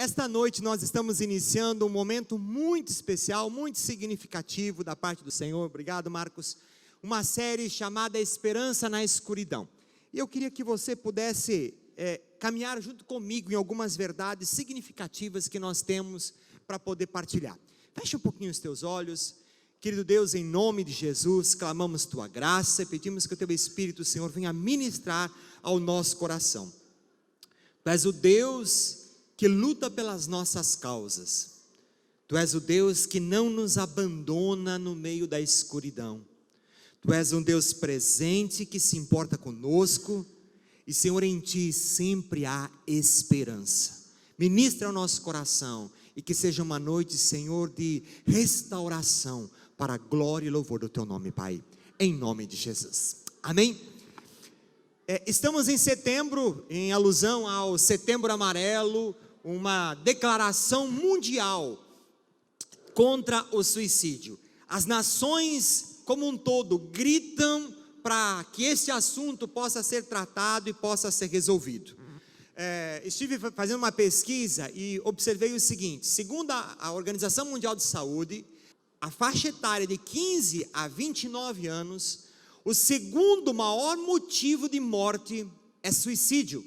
Esta noite nós estamos iniciando um momento muito especial, muito significativo da parte do Senhor. Obrigado, Marcos. Uma série chamada Esperança na Escuridão. E eu queria que você pudesse caminhar junto comigo em algumas verdades significativas que nós temos para poder partilhar. Feche um pouquinho os teus olhos. Querido Deus, em nome de Jesus, clamamos Tua graça e pedimos que o Teu Espírito, Senhor, venha ministrar ao nosso coração. Tu és o Deus que luta pelas nossas causas. Tu és o Deus que não nos abandona no meio da escuridão. Tu és um Deus presente que se importa conosco. E, Senhor, em Ti sempre há esperança. Ministra ao nosso coração e que seja uma noite, Senhor, de restauração para a glória e louvor do Teu nome, Pai. Em nome de Jesus. Amém? Estamos em setembro, em alusão ao Setembro Amarelo, uma declaração mundial contra o suicídio. As nações como um todo gritam para que esse assunto possa ser tratado e possa ser resolvido. Estive fazendo uma pesquisa e observei o seguinte: segundo a Organização Mundial de Saúde, a faixa etária de 15 a 29 anos, o segundo maior motivo de morte é suicídio.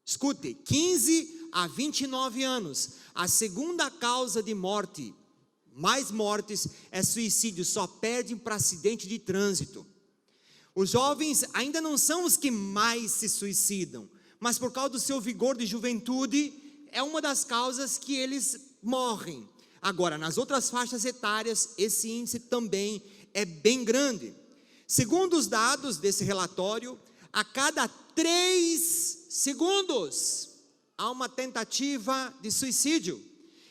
Escute, 15 a 29 anos, a segunda causa de morte, mais mortes, é suicídio, só perdem para acidente de trânsito. Os jovens ainda não são os que mais se suicidam, mas por causa do seu vigor de juventude, é uma das causas que eles morrem. Agora, nas outras faixas etárias, esse índice também é bem grande. Segundo os dados desse relatório, a cada 3 segundos, há uma tentativa de suicídio.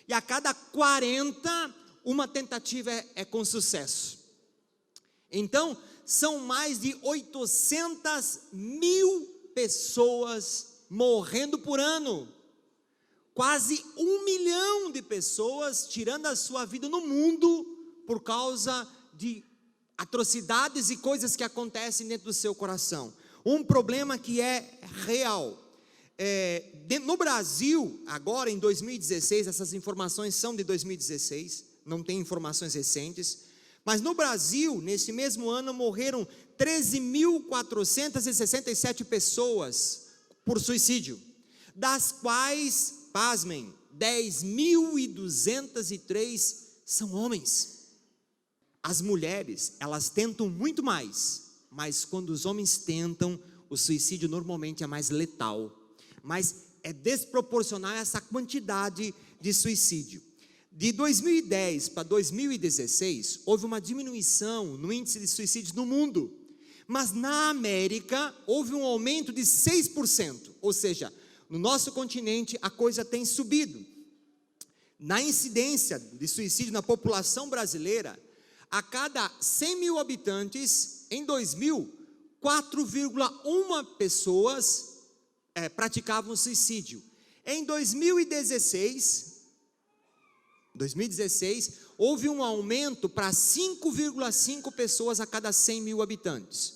E a cada 40, uma tentativa é com sucesso. Então, são mais de 800 mil pessoas morrendo por ano. Quase 1 milhão de pessoas tirando a sua vida no mundo por causa de atrocidades e coisas que acontecem dentro do seu coração. Um problema que é real. No Brasil, agora em 2016, essas informações são de 2016, não tem informações recentes, mas no Brasil, nesse mesmo ano, morreram 13.467 pessoas por suicídio, das quais, pasmem, 10.203 são homens. As mulheres, elas tentam muito mais, mas quando os homens tentam, o suicídio normalmente é mais letal. Mas é desproporcional essa quantidade de suicídio. De 2010 para 2016, houve uma diminuição no índice de suicídios no mundo. Mas na América, houve um aumento de 6%. Ou seja, no nosso continente, a coisa tem subido. Na incidência de suicídio na população brasileira, a cada 100 mil habitantes, em 2000, 4,1 pessoas praticavam suicídio. Em 2016, houve um aumento para 5,5 pessoas a cada 100 mil habitantes.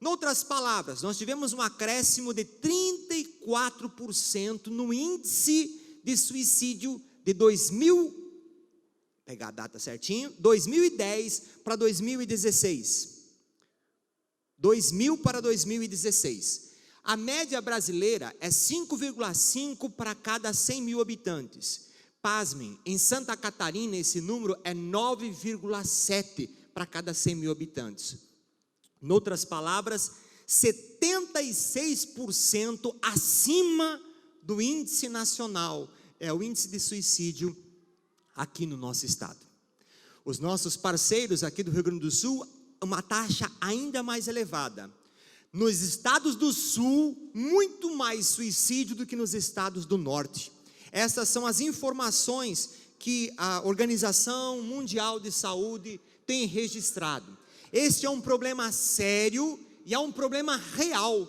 Em outras palavras, nós tivemos um acréscimo de 34% no índice de suicídio de 2010 para 2016. 2000 para 2016. A média brasileira é 5,5 para cada 100 mil habitantes. Pasmem, em Santa Catarina esse número é 9,7 para cada 100 mil habitantes. Em outras palavras, 76% acima do índice nacional, é o índice de suicídio aqui no nosso estado. Os nossos parceiros aqui do Rio Grande do Sul, uma taxa ainda mais elevada. Nos estados do sul, muito mais suicídio do que nos estados do norte. Essas são as informações que a Organização Mundial de Saúde tem registrado. Este é um problema sério e é um problema real.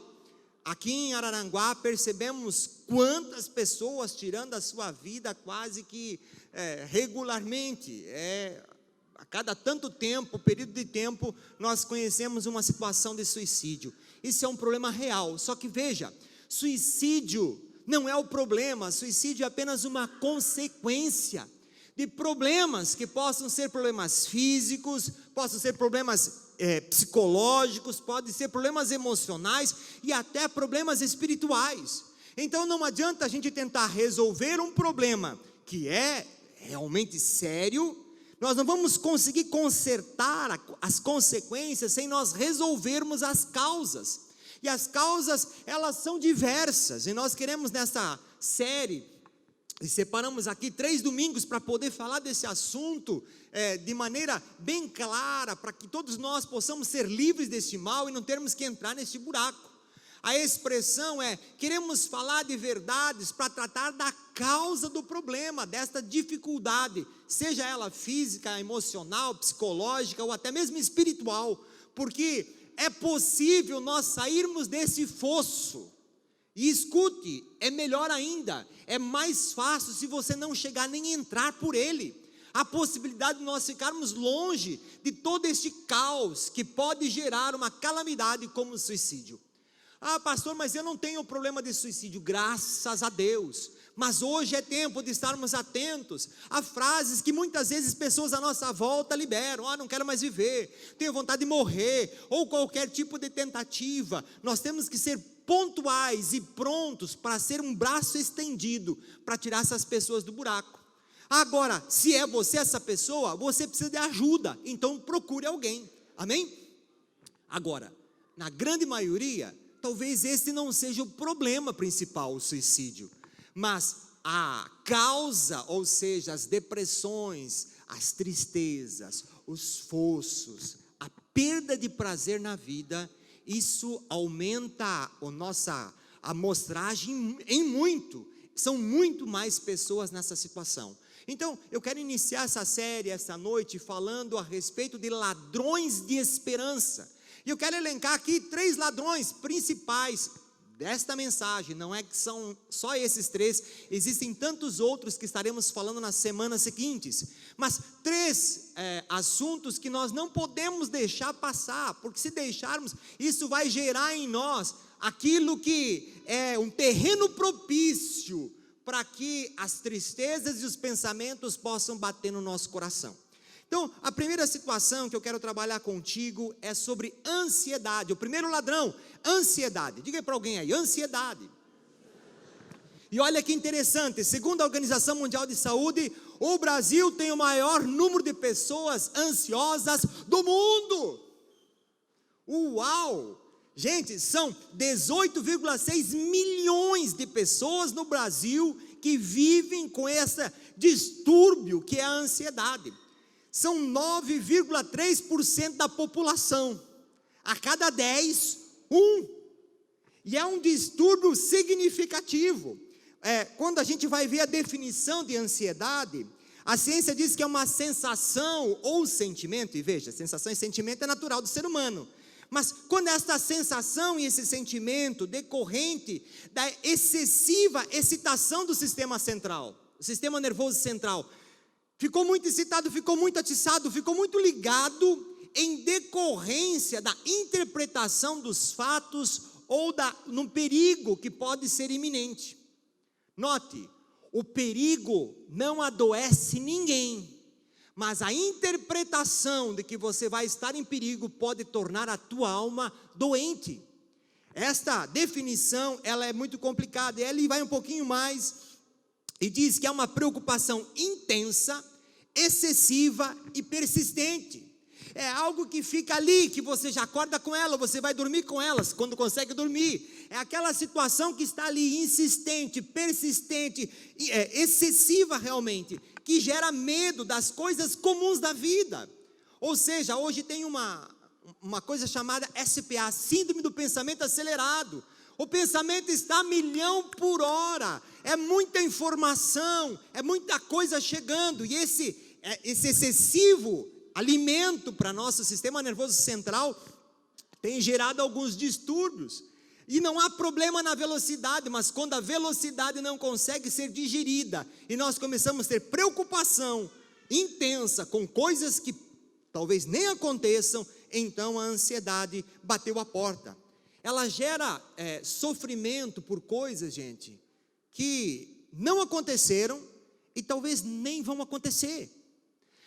Aqui em Araranguá percebemos quantas pessoas tirando a sua vida quase que regularmente. A cada tanto tempo, período de tempo, nós conhecemos uma situação de suicídio. Isso é um problema real. Só que veja, suicídio não é o problema, suicídio é apenas uma consequência de problemas que possam ser problemas físicos, possam ser problemas psicológicos, podem ser problemas emocionais e até problemas espirituais. Então não adianta a gente tentar resolver um problema que é realmente sério, nós não vamos conseguir consertar as consequências sem nós resolvermos as causas. E as causas, elas são diversas, e nós queremos nessa série, e separamos aqui 3 domingos para poder falar desse assunto de maneira bem clara, para que todos nós possamos ser livres deste mal e não termos que entrar neste buraco. A expressão é: queremos falar de verdades para tratar da causa do problema, desta dificuldade, seja ela física, emocional, psicológica ou até mesmo espiritual, porque é possível nós sairmos desse fosso. E escute, é melhor ainda, é mais fácil se você não chegar nem entrar por ele. A possibilidade de nós ficarmos longe de todo este caos que pode gerar uma calamidade como o suicídio. Ah, pastor, mas eu não tenho problema de suicídio, graças a Deus. Mas hoje é tempo de estarmos atentos a frases que muitas vezes pessoas à nossa volta liberam. Ah, não quero mais viver, tenho vontade de morrer, ou qualquer tipo de tentativa. Nós temos que ser pontuais e prontos para ser um braço estendido, para tirar essas pessoas do buraco. Agora, se é você essa pessoa, você precisa de ajuda, então procure alguém, amém? Agora, na grande maioria, talvez esse não seja o problema principal, o suicídio, mas a causa, ou seja, as depressões, as tristezas, os fossos, a perda de prazer na vida, isso aumenta a nossa amostragem em muito, são muito mais pessoas nessa situação. Então, eu quero iniciar essa série, essa noite, falando a respeito de ladrões de esperança. E eu quero elencar aqui 3 ladrões principais desta mensagem. Não é que são só esses 3, existem tantos outros que estaremos falando nas semanas seguintes. Mas 3 assuntos que nós não podemos deixar passar, porque se deixarmos, isso vai gerar em nós aquilo que é um terreno propício para que as tristezas e os pensamentos possam bater no nosso coração. Então, a primeira situação que eu quero trabalhar contigo é sobre ansiedade. O primeiro ladrão, ansiedade. Diga para alguém aí, ansiedade. E olha que interessante, segundo a Organização Mundial de Saúde, o Brasil tem o maior número de pessoas ansiosas do mundo. Uau! Gente, são 18,6 milhões de pessoas no Brasil que vivem com esse distúrbio que é a ansiedade. São 9,3% da população, a cada 10, 1. E é um distúrbio significativo. Quando a gente vai ver a definição de ansiedade, a ciência diz que é uma sensação ou sentimento, e veja, sensação e sentimento é natural do ser humano, mas quando esta sensação e esse sentimento decorrente da excessiva excitação do sistema central, o sistema nervoso central, ficou muito excitado, ficou muito atiçado, ficou muito ligado em decorrência da interpretação dos fatos ou num perigo que pode ser iminente. Note, o perigo não adoece ninguém, mas a interpretação de que você vai estar em perigo pode tornar a tua alma doente. Esta definição, ela é muito complicada, e ele vai um pouquinho mais, e diz que é uma preocupação intensa, excessiva e persistente. É algo que fica ali, que você já acorda com ela, você vai dormir com elas, quando consegue dormir. É aquela situação que está ali, insistente, persistente, excessiva realmente, que gera medo das coisas comuns da vida. Ou seja, hoje tem uma coisa chamada SPA, Síndrome do Pensamento Acelerado. O pensamento está a 1.000.000 por hora, é muita informação, é muita coisa chegando, e esse excessivo alimento para nosso sistema nervoso central tem gerado alguns distúrbios. E não há problema na velocidade, mas quando a velocidade não consegue ser digerida e nós começamos a ter preocupação intensa com coisas que talvez nem aconteçam, então a ansiedade bateu a porta. Ela gera sofrimento por coisas, gente, que não aconteceram e talvez nem vão acontecer.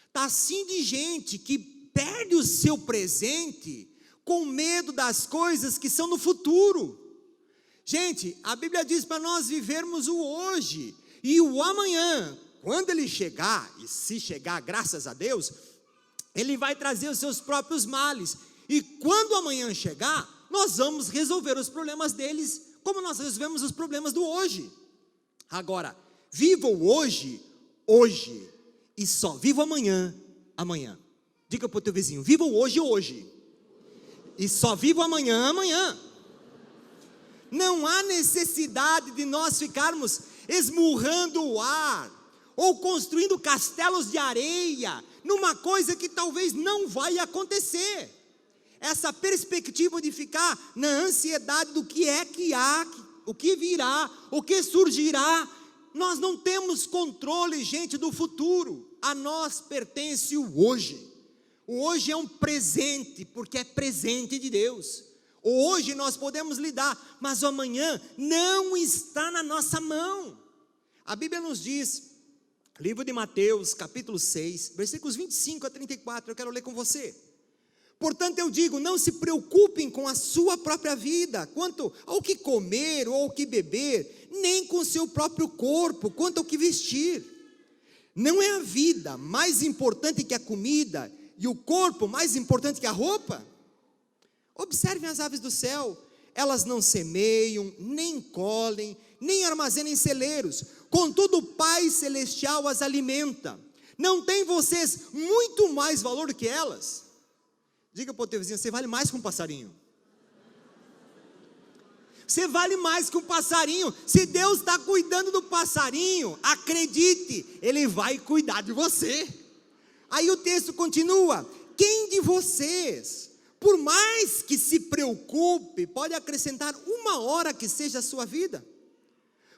Está assim de gente que perde o seu presente com medo das coisas que são no futuro. Gente, a Bíblia diz para nós vivermos o hoje e o amanhã. Quando ele chegar, e se chegar, graças a Deus, ele vai trazer os seus próprios males. E quando o amanhã chegar, nós vamos resolver os problemas deles, como nós resolvemos os problemas do hoje. Agora, viva o hoje, hoje, e só viva o amanhã, amanhã. Diga para o teu vizinho, viva o hoje, hoje, e só viva o amanhã, amanhã. Não há necessidade de nós ficarmos esmurrando o ar, ou construindo castelos de areia, numa coisa que talvez não vai acontecer. Essa perspectiva de ficar na ansiedade do que é que há, o que virá, o que surgirá. Nós não temos controle, gente, do futuro. A nós pertence o hoje. O hoje é um presente, porque é presente de Deus. O hoje nós podemos lidar, mas o amanhã não está na nossa mão. A Bíblia nos diz, livro de Mateus, capítulo 6, versículos 25 a 34, eu quero ler com você. Portanto eu digo, não se preocupem com a sua própria vida, quanto ao que comer ou ao que beber, nem com o seu próprio corpo, quanto ao que vestir. Não é a vida mais importante que a comida, e o corpo mais importante que a roupa? Observem as aves do céu, elas não semeiam, nem colhem, nem armazenam em celeiros, contudo o Pai Celestial as alimenta. Não tem vocês muito mais valor que elas? Diga para o teu vizinho, você vale mais que um passarinho. Você vale mais que um passarinho. Se Deus está cuidando do passarinho, acredite, Ele vai cuidar de você. Aí o texto continua, quem de vocês, por mais que se preocupe, pode acrescentar uma hora que seja a sua vida?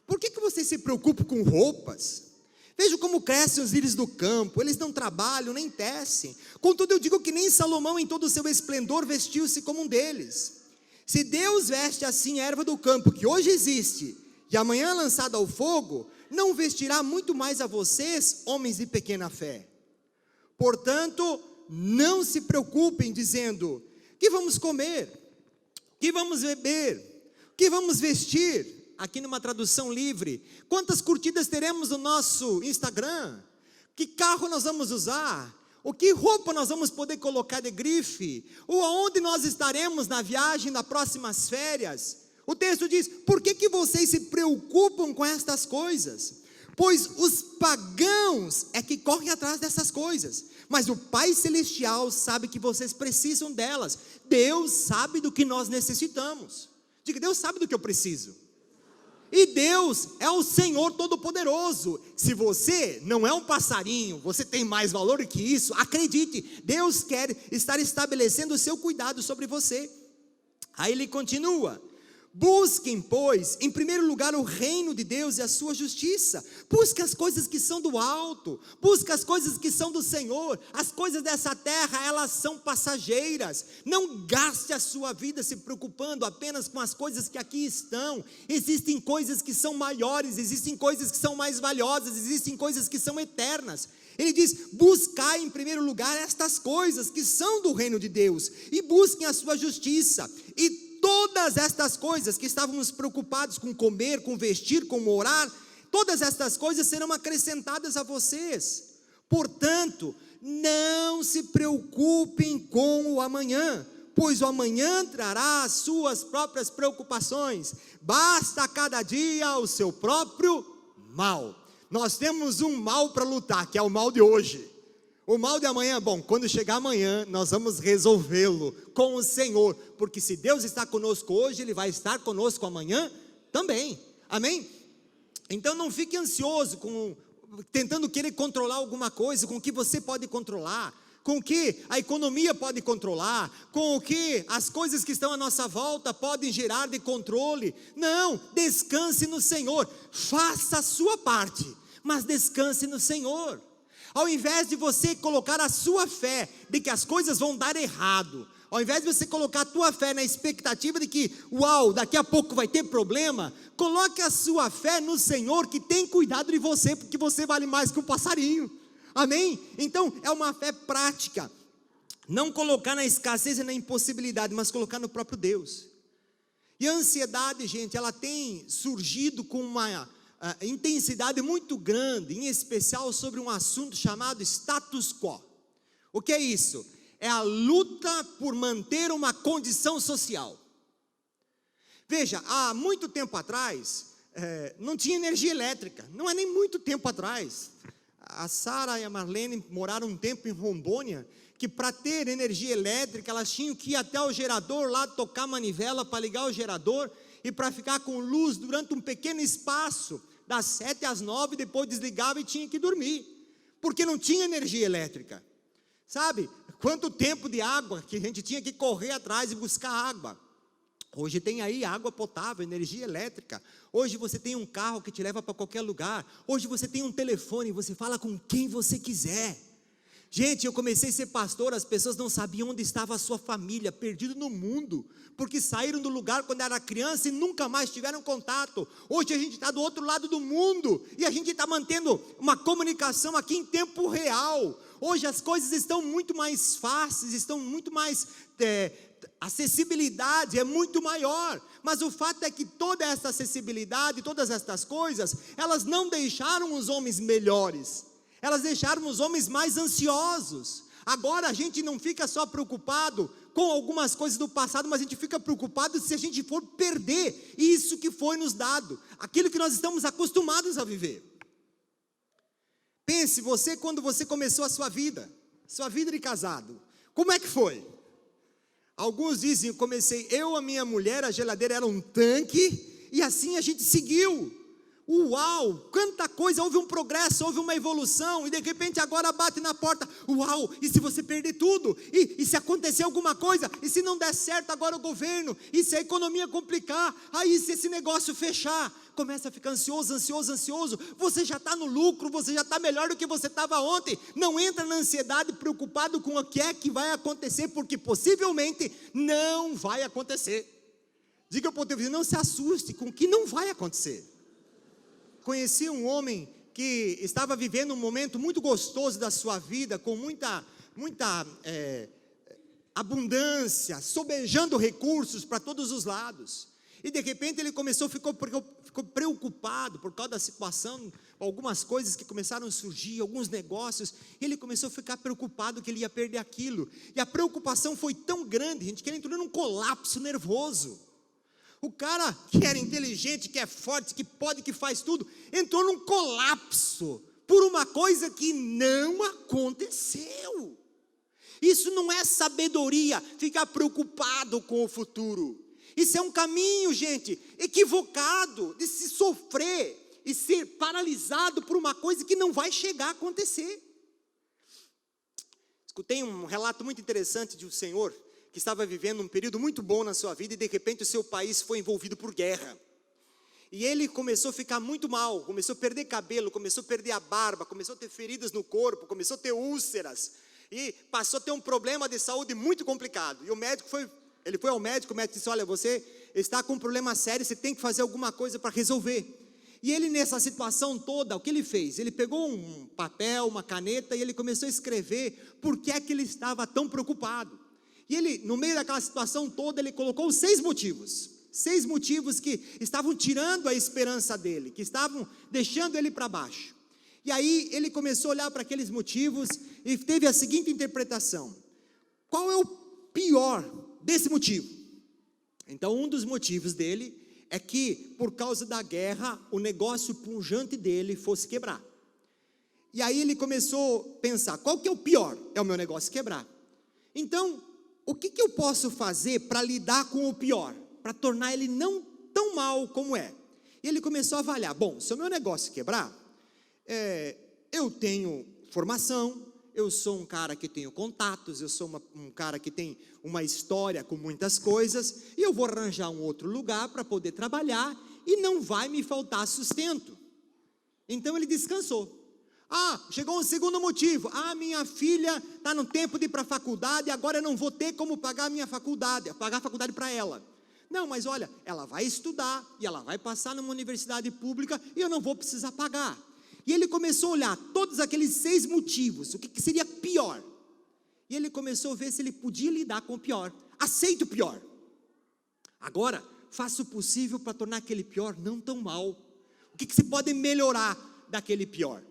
Por que você se preocupa com roupas? Veja como crescem os lírios do campo, eles não trabalham, nem tecem. Contudo eu digo que nem Salomão em todo o seu esplendor vestiu-se como um deles. Se Deus veste assim a erva do campo, que hoje existe, e amanhã é lançada ao fogo, não vestirá muito mais a vocês, homens de pequena fé. Portanto, não se preocupem dizendo, que vamos comer, que vamos beber, que vamos vestir. Aqui numa tradução livre, quantas curtidas teremos no nosso Instagram? Que carro nós vamos usar? O que roupa nós vamos poder colocar de grife? Ou aonde nós estaremos na viagem das próximas férias? O texto diz, por que vocês se preocupam com estas coisas? Pois os pagãos é que correm atrás dessas coisas, mas o Pai Celestial sabe que vocês precisam delas. Deus sabe do que nós necessitamos. Diga, Deus sabe do que eu preciso. E Deus é o Senhor Todo-Poderoso. Se você não é um passarinho, você tem mais valor que isso, acredite, Deus quer estar estabelecendo o seu cuidado sobre você. Aí ele continua, busquem, pois, em primeiro lugar o reino de Deus e a sua justiça. Busque as coisas que são do alto, busque as coisas que são do Senhor. As coisas dessa terra, elas são passageiras. Não gaste a sua vida se preocupando apenas com as coisas que aqui estão. Existem coisas que são maiores, existem coisas que são mais valiosas, existem coisas que são eternas. Ele diz, buscai em primeiro lugar estas coisas que são do reino de Deus, e busquem a sua justiça, e todas estas coisas que estávamos preocupados com comer, com vestir, com morar, todas estas coisas serão acrescentadas a vocês. Portanto, não se preocupem com o amanhã, pois o amanhã trará as suas próprias preocupações. Basta a cada dia o seu próprio mal. Nós temos um mal para lutar, que é o mal de hoje. O mal de amanhã, bom, quando chegar amanhã, nós vamos resolvê-lo com o Senhor, porque se Deus está conosco hoje, Ele vai estar conosco amanhã também, amém? Então não fique ansioso, tentando querer controlar alguma coisa, com o que você pode controlar, com o que a economia pode controlar, com o que as coisas que estão à nossa volta podem gerar de controle. Não, descanse no Senhor, faça a sua parte, mas descanse no Senhor. Ao invés de você colocar a sua fé de que as coisas vão dar errado, Ao invés de você colocar a tua fé na expectativa de que, uau, daqui a pouco vai ter problema, coloque a sua fé no Senhor que tem cuidado de você, porque você vale mais que um passarinho. Amém? Então, é uma fé prática. Não colocar na escassez e na impossibilidade, mas colocar no próprio Deus. E a ansiedade, gente, ela tem surgido com uma intensidade muito grande, em especial sobre um assunto chamado status quo. O que é isso? É a luta por manter uma condição social. Veja, há muito tempo atrás, não tinha energia elétrica, não é nem muito tempo atrás. A Sara e a Marlene moraram um tempo em Rondônia, que para ter energia elétrica, elas tinham que ir até o gerador lá, tocar manivela para ligar o gerador, e para ficar com luz durante um pequeno espaço, das 7 às 9, depois desligava e tinha que dormir, porque não tinha energia elétrica. Sabe, quanto tempo de água que a gente tinha que correr atrás e buscar água. Hoje tem aí água potável, energia elétrica. Hoje você tem um carro que te leva para qualquer lugar. Hoje você tem um telefone e você fala com quem você quiser. Gente, eu comecei a ser pastor, as pessoas não sabiam onde estava a sua família, perdido no mundo, porque saíram do lugar quando era criança e nunca mais tiveram contato. Hoje a gente está do outro lado do mundo, e a gente está mantendo uma comunicação aqui em tempo real. Hoje as coisas estão muito mais fáceis, estão muito mais, acessibilidade é muito maior, mas o fato é que toda essa acessibilidade, todas estas coisas, elas não deixaram os homens melhores, elas deixaram os homens mais ansiosos. Agora a gente não fica só preocupado com algumas coisas do passado, mas a gente fica preocupado se a gente for perder isso que foi nos dado, aquilo que nós estamos acostumados a viver. Pense você quando você começou a sua vida de casado, como é que foi? Alguns dizem, eu, a minha mulher, a geladeira era um tanque, e assim a gente seguiu. Uau, quanta coisa, houve um progresso, houve uma evolução, e de repente agora bate na porta, uau, e se você perder tudo, e se acontecer alguma coisa, e se não der certo agora o governo, e se a economia complicar, aí se esse negócio fechar, começa a ficar ansioso, você já está no lucro, você já está melhor do que você estava ontem, não entra na ansiedade preocupado com o que é que vai acontecer, porque possivelmente não vai acontecer. Diga para o teu vizinho, não se assuste com o que não vai acontecer. Conheci um homem que estava vivendo um momento muito gostoso da sua vida, com muita abundância, sobejando recursos para todos os lados, e de repente ele ficou preocupado por causa da situação, algumas coisas que começaram a surgir, alguns negócios, ele começou a ficar preocupado que ele ia perder aquilo, e a preocupação foi tão grande, gente, que ele entrou num colapso nervoso. O cara que era inteligente, que é forte, que pode, que faz tudo, entrou num colapso por uma coisa que não aconteceu. Isso não é sabedoria, ficar preocupado com o futuro. Isso é um caminho, gente, equivocado de se sofrer e ser paralisado por uma coisa que não vai chegar a acontecer. Escutei um relato muito interessante de um senhor que estava vivendo um período muito bom na sua vida, e de repente o seu país foi envolvido por guerra, e ele começou a ficar muito mal, começou a perder cabelo, começou a perder a barba, começou a ter feridas no corpo, começou a ter úlceras, e passou a ter um problema de saúde muito complicado, e ele foi ao médico, o médico disse, olha, você está com um problema sério, você tem que fazer alguma coisa para resolver. E ele, nessa situação toda, o que ele fez? Ele pegou um papel, uma caneta, e ele começou a escrever por que é que ele estava tão preocupado. E ele, no meio daquela situação toda, ele colocou 6 motivos. 6 motivos que estavam tirando a esperança dele, que estavam deixando ele para baixo. E aí ele começou a olhar para aqueles motivos e teve a seguinte interpretação: qual é o pior desse motivo? Então um dos motivos dele é que por causa da guerra o negócio pujante dele fosse quebrar. E aí ele começou a pensar, qual que é o pior? É o meu negócio quebrar. Então, o que eu posso fazer para lidar com o pior? Para tornar ele não tão mal como é? E ele começou a avaliar, bom, se o meu negócio quebrar, eu tenho formação, eu sou um cara que tenho contatos, eu sou um cara que tem uma história com muitas coisas, e eu vou arranjar um outro lugar para poder trabalhar, e não vai me faltar sustento. Então ele descansou. Chegou um segundo motivo. Minha filha está no tempo de ir para a faculdade, agora eu não vou ter como pagar a minha faculdade, pagar a faculdade para ela. Não, mas olha, ela vai estudar e ela vai passar numa universidade pública e eu não vou precisar pagar. E ele começou a olhar todos aqueles 6 motivos, o que seria pior. E ele começou a ver se ele podia lidar com o pior. Aceita o pior. Agora, faça o possível para tornar aquele pior não tão mal. O que se pode melhorar daquele pior?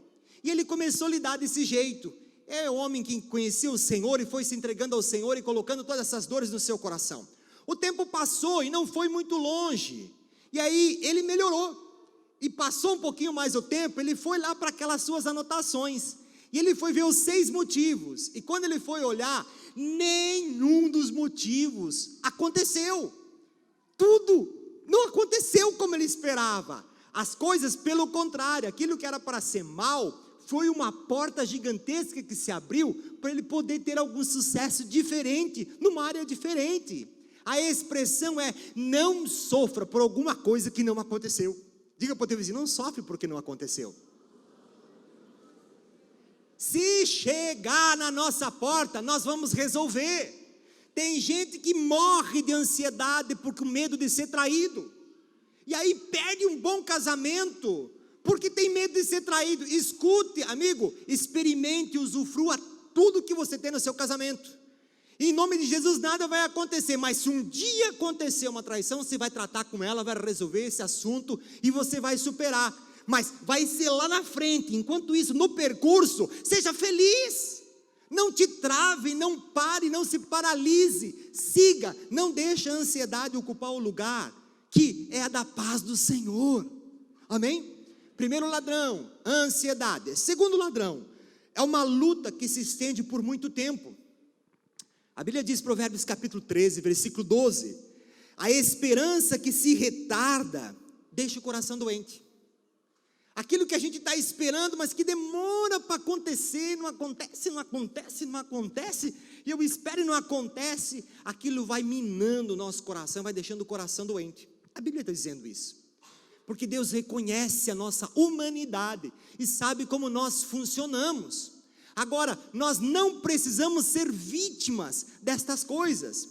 E ele começou a lidar desse jeito. É o homem que conhecia o Senhor e foi se entregando ao Senhor e colocando todas essas dores no seu coração. O tempo passou e não foi muito longe. E aí ele melhorou. E passou um pouquinho mais o tempo, ele foi lá para aquelas suas anotações. E ele foi ver os 6 motivos. E quando ele foi olhar, nenhum dos motivos aconteceu. Tudo não aconteceu como ele esperava. As coisas, pelo contrário, aquilo que era para ser mal, foi uma porta gigantesca que se abriu para ele poder ter algum sucesso diferente, numa área diferente. A expressão é: não sofra por alguma coisa que não aconteceu. Diga para o teu vizinho: não sofre porque não aconteceu. Se chegar na nossa porta, nós vamos resolver. Tem gente que morre de ansiedade por medo de ser traído. E aí perde um bom casamento porque tem medo de ser traído. Escute, amigo, experimente e usufrua tudo que você tem no seu casamento. Em nome de Jesus nada vai acontecer, mas se um dia acontecer uma traição, você vai tratar com ela, vai resolver esse assunto e você vai superar. Mas vai ser lá na frente. Enquanto isso, no percurso, seja feliz. Não te trave, não pare, não se paralise. Siga, não deixe a ansiedade ocupar o lugar que é a da paz do Senhor. Amém? Primeiro ladrão, ansiedade. Segundo ladrão, é uma luta que se estende por muito tempo. A Bíblia diz, Provérbios capítulo 13, versículo 12: a esperança que se retarda deixa o coração doente. Aquilo que a gente está esperando, mas que demora para acontecer, não acontece, e eu espero e não acontece, aquilo vai minando o nosso coração, vai deixando o coração doente. A Bíblia está dizendo isso, porque Deus reconhece a nossa humanidade e sabe como nós funcionamos. Agora, nós não precisamos ser vítimas destas coisas.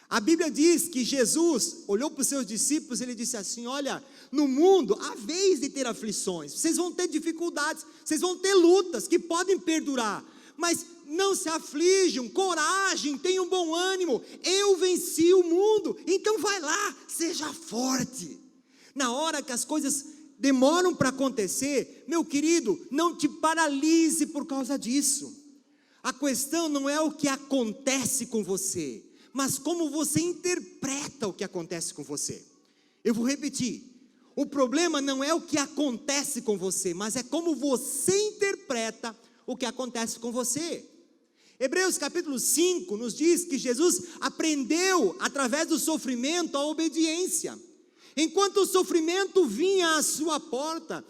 A Bíblia diz que Jesus olhou para os seus discípulos e ele disse assim: olha, no mundo há vez de ter aflições, vocês vão ter dificuldades, vocês vão ter lutas que podem perdurar, mas não se aflijam, coragem, tenham bom ânimo, eu venci o mundo, então vai lá, seja forte. Na hora que as coisas demoram para acontecer, meu querido, não te paralise por causa disso. A questão não é o que acontece com você, mas como você interpreta o que acontece com você. Eu vou repetir: o problema não é o que acontece com você, mas é como você interpreta o que acontece com você. Hebreus capítulo 5 nos diz que Jesus aprendeu através do sofrimento a obediência. Enquanto o sofrimento vinha à sua porta,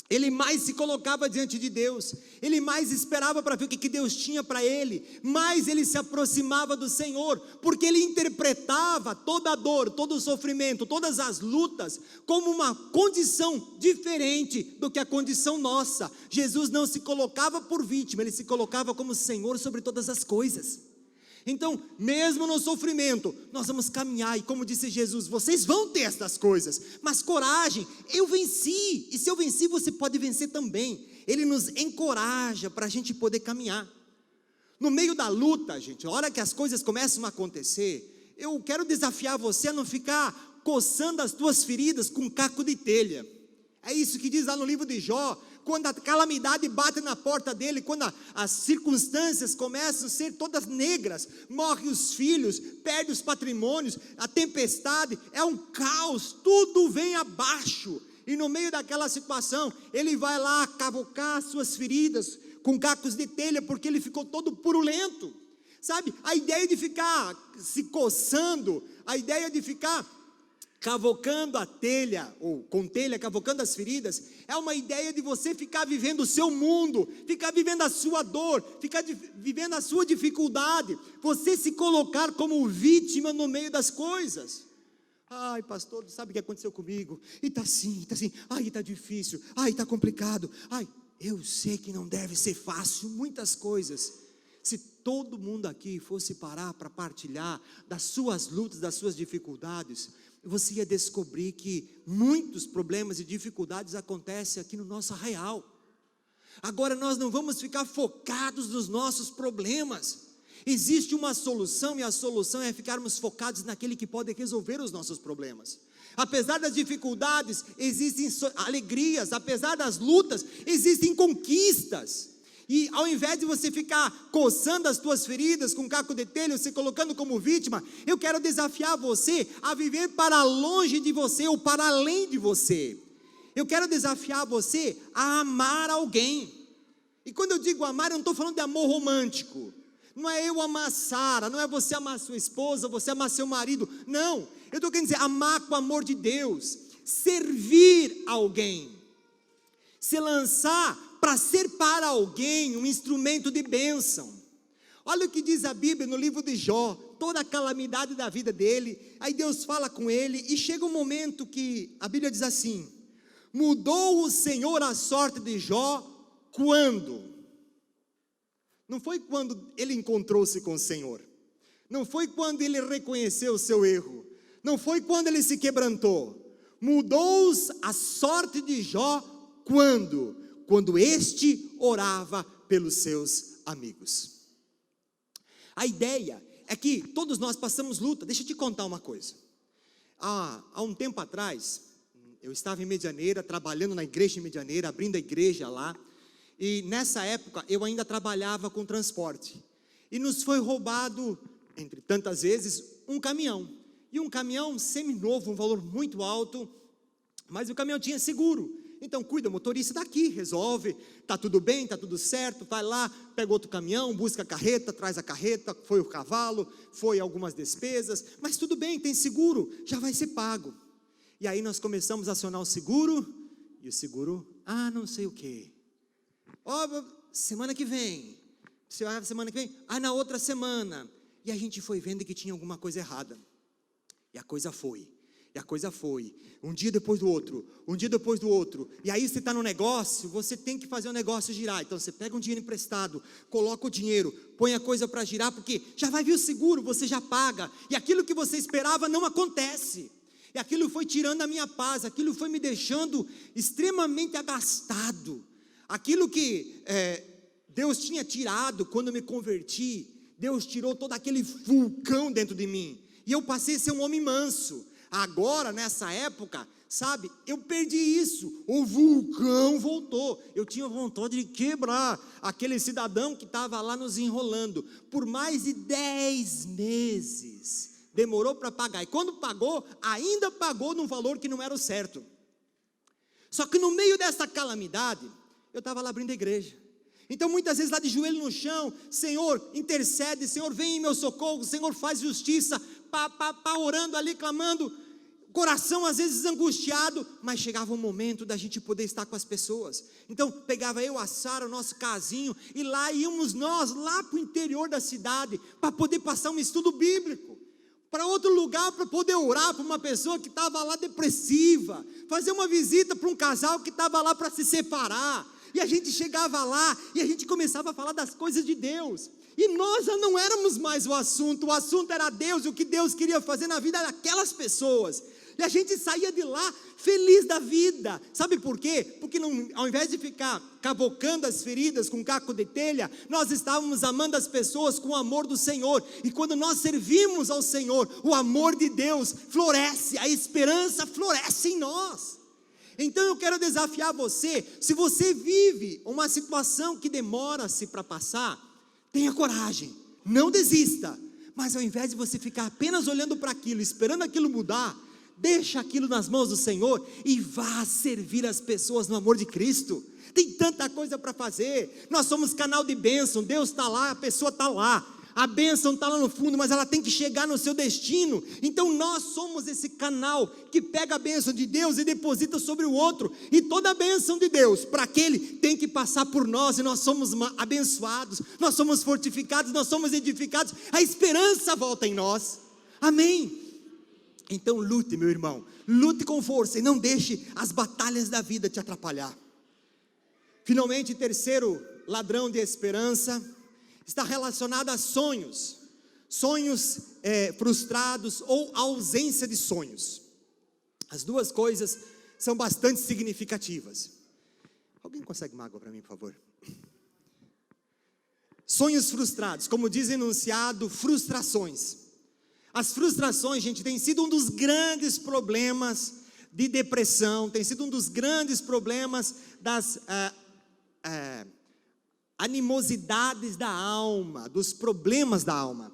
ele mais se colocava diante de Deus, ele mais esperava para ver o que Deus tinha para ele, mais ele se aproximava do Senhor, porque ele interpretava toda a dor, todo o sofrimento, todas as lutas, como uma condição diferente do que a condição nossa. Jesus não se colocava por vítima, ele se colocava como Senhor sobre todas as coisas. Então, mesmo no sofrimento, nós vamos caminhar, e como disse Jesus, vocês vão ter estas coisas, mas coragem, eu venci, e se eu venci, você pode vencer também. Ele nos encoraja para a gente poder caminhar. No meio da luta, gente, a hora que as coisas começam a acontecer, eu quero desafiar você a não ficar coçando as tuas feridas com caco de telha. É isso que diz lá no livro de Jó. Quando a calamidade bate na porta dele, quando as circunstâncias começam a ser todas negras, morrem os filhos, perde os patrimônios, a tempestade, é um caos, tudo vem abaixo, e no meio daquela situação, ele vai lá cavocar as suas feridas com cacos de telha, porque ele ficou todo purulento, sabe? A ideia de ficar se coçando, a ideia de ficar cavocando a telha, ou com telha, cavocando as feridas, é uma ideia de você ficar vivendo o seu mundo, ficar vivendo a sua dor, ficar vivendo a sua dificuldade, você se colocar como vítima no meio das coisas. Ai, pastor, sabe o que aconteceu comigo? E está assim, ai, está difícil, ai, está complicado, ai. Eu sei que não deve ser fácil muitas coisas. Se todo mundo aqui fosse parar para partilhar das suas lutas, das suas dificuldades, você ia descobrir que muitos problemas e dificuldades acontecem aqui no nosso arraial. Agora nós não vamos ficar focados nos nossos problemas. Existe uma solução, e a solução é ficarmos focados naquele que pode resolver os nossos problemas. Apesar das dificuldades, existem alegrias. Apesar das lutas, existem conquistas. E ao invés de você ficar coçando as tuas feridas com caco de telha, se colocando como vítima, eu quero desafiar você a viver para longe de você ou para além de você. Eu quero desafiar você a amar alguém. E quando eu digo amar, eu não estou falando de amor romântico. Não é eu amar a Sara, não é você amar sua esposa, você amar seu marido. Não, eu estou querendo dizer amar com o amor de Deus, servir alguém, se lançar para ser para alguém um instrumento de bênção. Olha o que diz a Bíblia no livro de Jó, toda a calamidade da vida dele. Aí Deus fala com ele e chega um momento que a Bíblia diz assim: mudou o Senhor a sorte de Jó quando? Não foi quando ele encontrou-se com o Senhor, não foi quando ele reconheceu o seu erro, não foi quando ele se quebrantou. Mudou a sorte de Jó quando? Quando este orava pelos seus amigos. A ideia é que todos nós passamos luta. Deixa eu te contar uma coisa. Há um tempo atrás, eu estava em Medianeira, trabalhando na igreja em Medianeira, abrindo a igreja lá. E nessa época eu ainda trabalhava com transporte. E nos foi roubado, entre tantas vezes, um caminhão. E um caminhão seminovo, um valor muito alto, mas o caminhão tinha seguro. Então cuida, o motorista daqui, resolve, está tudo bem, está tudo certo, vai lá, pega outro caminhão, busca a carreta, traz a carreta, foi o cavalo, foi algumas despesas, mas tudo bem, tem seguro, já vai ser pago. E aí nós começamos a acionar o seguro, e o seguro, não sei o que. Semana que vem, semana que vem, na outra semana, e a gente foi vendo que tinha alguma coisa errada, e a coisa foi, um dia depois do outro, e aí você está no negócio, você tem que fazer o negócio girar, então você pega um dinheiro emprestado, coloca o dinheiro, põe a coisa para girar, porque já vai vir o seguro, você já paga, e aquilo que você esperava não acontece, e aquilo foi tirando a minha paz, aquilo foi me deixando extremamente agastado. Aquilo que Deus tinha tirado quando eu me converti, Deus tirou todo aquele vulcão dentro de mim, e eu passei a ser um homem manso. Agora, nessa época, sabe, eu perdi isso, o vulcão voltou, eu tinha vontade de quebrar aquele cidadão que estava lá nos enrolando, por mais de 10 meses, demorou para pagar, e quando pagou, ainda pagou num valor que não era o certo. Só que no meio dessa calamidade, eu estava lá abrindo a igreja, então muitas vezes lá de joelho no chão, Senhor, intercede, Senhor, vem em meu socorro, Senhor, faz justiça, orando ali, clamando, coração às vezes angustiado, mas chegava um momento da gente poder estar com as pessoas, então pegava eu, a Sara, o nosso casinho, e lá íamos nós, lá para o interior da cidade, para poder passar um estudo bíblico, para outro lugar, para poder orar para uma pessoa que estava lá depressiva, fazer uma visita para um casal que estava lá para se separar, e a gente chegava lá, e a gente começava a falar das coisas de Deus, e nós já não éramos mais o assunto era Deus, e o que Deus queria fazer na vida daquelas pessoas, e a gente saía de lá feliz da vida. Sabe por quê? Porque ao invés de ficar cavocando as feridas com caco de telha, nós estávamos amando as pessoas com o amor do Senhor, e quando nós servimos ao Senhor, o amor de Deus floresce, a esperança floresce em nós. Então eu quero desafiar você, se você vive uma situação que demora-se para passar, tenha coragem, não desista, mas ao invés de você ficar apenas olhando para aquilo, esperando aquilo mudar, deixa aquilo nas mãos do Senhor e vá servir as pessoas no amor de Cristo. Tem tanta coisa para fazer, nós somos canal de bênção, Deus está lá, a pessoa está lá, a bênção está lá no fundo, mas ela tem que chegar no seu destino. Então nós somos esse canal que pega a bênção de Deus e deposita sobre o outro, e toda a bênção de Deus para aquele tem que passar por nós, e nós somos abençoados, nós somos fortificados, nós somos edificados, a esperança volta em nós, amém? Então lute, meu irmão, lute com força, e não deixe as batalhas da vida te atrapalhar. Finalmente, terceiro ladrão de esperança está relacionado a sonhos. Sonhos frustrados ou ausência de sonhos. As duas coisas são bastante significativas. Alguém consegue uma água para mim, por favor? Sonhos frustrados, como diz o enunciado, frustrações. As frustrações, gente, tem sido um dos grandes problemas de depressão, tem sido um dos grandes problemas das animosidades da alma, dos problemas da alma.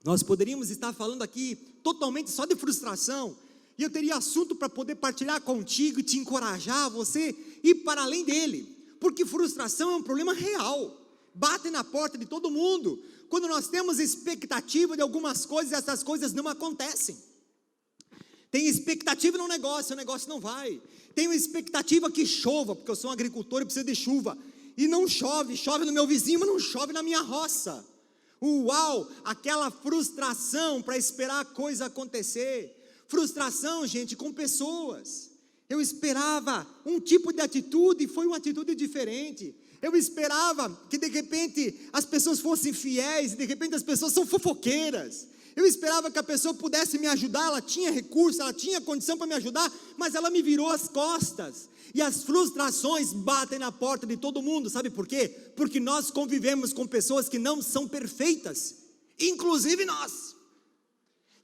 Nós poderíamos estar falando aqui totalmente só de frustração, e eu teria assunto para poder partilhar contigo e te encorajar a você ir para além dele, porque frustração é um problema real, bate na porta de todo mundo, quando nós temos expectativa de algumas coisas, essas coisas não acontecem. Tem expectativa no negócio, o negócio não vai. Tenho expectativa que chova, porque eu sou um agricultor e preciso de chuva, e não chove, chove no meu vizinho, mas não chove na minha roça. Uau, aquela frustração para esperar a coisa acontecer. Frustração, gente, com pessoas. Eu esperava um tipo de atitude e foi uma atitude diferente. Eu esperava que de repente as pessoas fossem fiéis e de repente as pessoas são fofoqueiras. Eu esperava que a pessoa pudesse me ajudar, ela tinha recurso, ela tinha condição para me ajudar, mas ela me virou as costas. E as frustrações batem na porta de todo mundo, sabe por quê? Porque nós convivemos com pessoas que não são perfeitas, inclusive nós.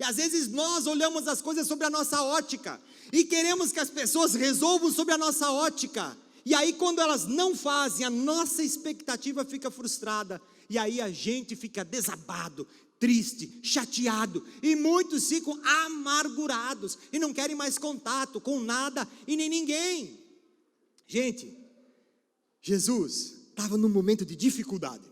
E às vezes nós olhamos as coisas sobre a nossa ótica, e queremos que as pessoas resolvam sobre a nossa ótica. E aí quando elas não fazem, a nossa expectativa fica frustrada, e aí a gente fica desabado, triste, chateado, e muitos ficam amargurados, e não querem mais contato com nada e nem ninguém. Gente, Jesus estava num momento de dificuldade,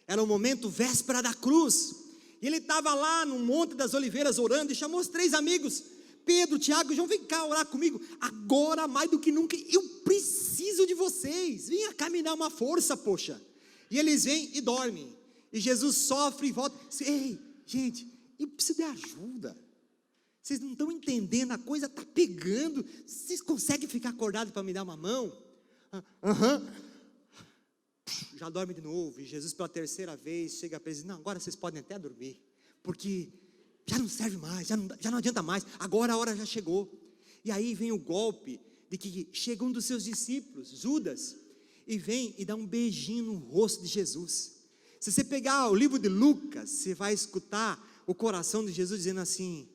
era o momento véspera da cruz, e ele estava lá no Monte das Oliveiras orando, e chamou os 3 amigos, Pedro, Tiago e João, vem cá orar comigo, agora mais do que nunca, eu preciso de vocês, venha cá me dar uma força, poxa. E eles vêm e dormem, e Jesus sofre e volta, ei, gente, eu preciso de ajuda, vocês não estão entendendo, a coisa está pegando, vocês conseguem ficar acordados para me dar uma mão? Já dorme de novo, e Jesus pela terceira vez chega para eles, não, agora vocês podem até dormir, porque já não serve mais, já não adianta mais, agora a hora já chegou. E aí vem o golpe de que chega um dos seus discípulos, Judas, e vem e dá um beijinho no rosto de Jesus. Se você pegar o livro de Lucas, você vai escutar o coração de Jesus dizendo assim,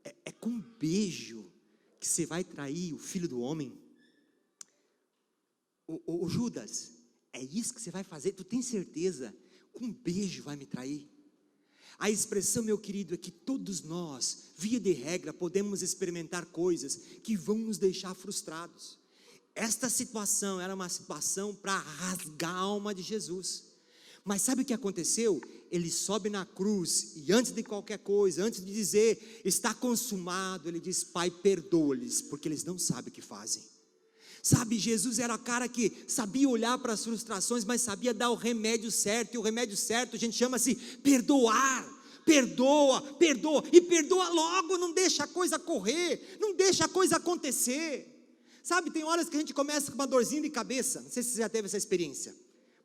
é com um beijo que você vai trair o Filho do Homem? Ô Judas, é isso que você vai fazer? Tu tem certeza? Com um beijo vai me trair? A expressão, meu querido, é que todos nós, via de regra, podemos experimentar coisas que vão nos deixar frustrados. Esta situação era uma situação para rasgar a alma de Jesus. Mas sabe o que aconteceu? Ele sobe na cruz e antes de qualquer coisa, antes de dizer, está consumado, ele diz, Pai, perdoa-lhes, porque eles não sabem o que fazem. Sabe, Jesus era o cara que sabia olhar para as frustrações, mas sabia dar o remédio certo, e o remédio certo a gente chama-se perdoar. Perdoa, perdoa, e perdoa logo, não deixa a coisa correr, não deixa a coisa acontecer. Sabe, tem horas que a gente começa com uma dorzinha de cabeça, não sei se você já teve essa experiência,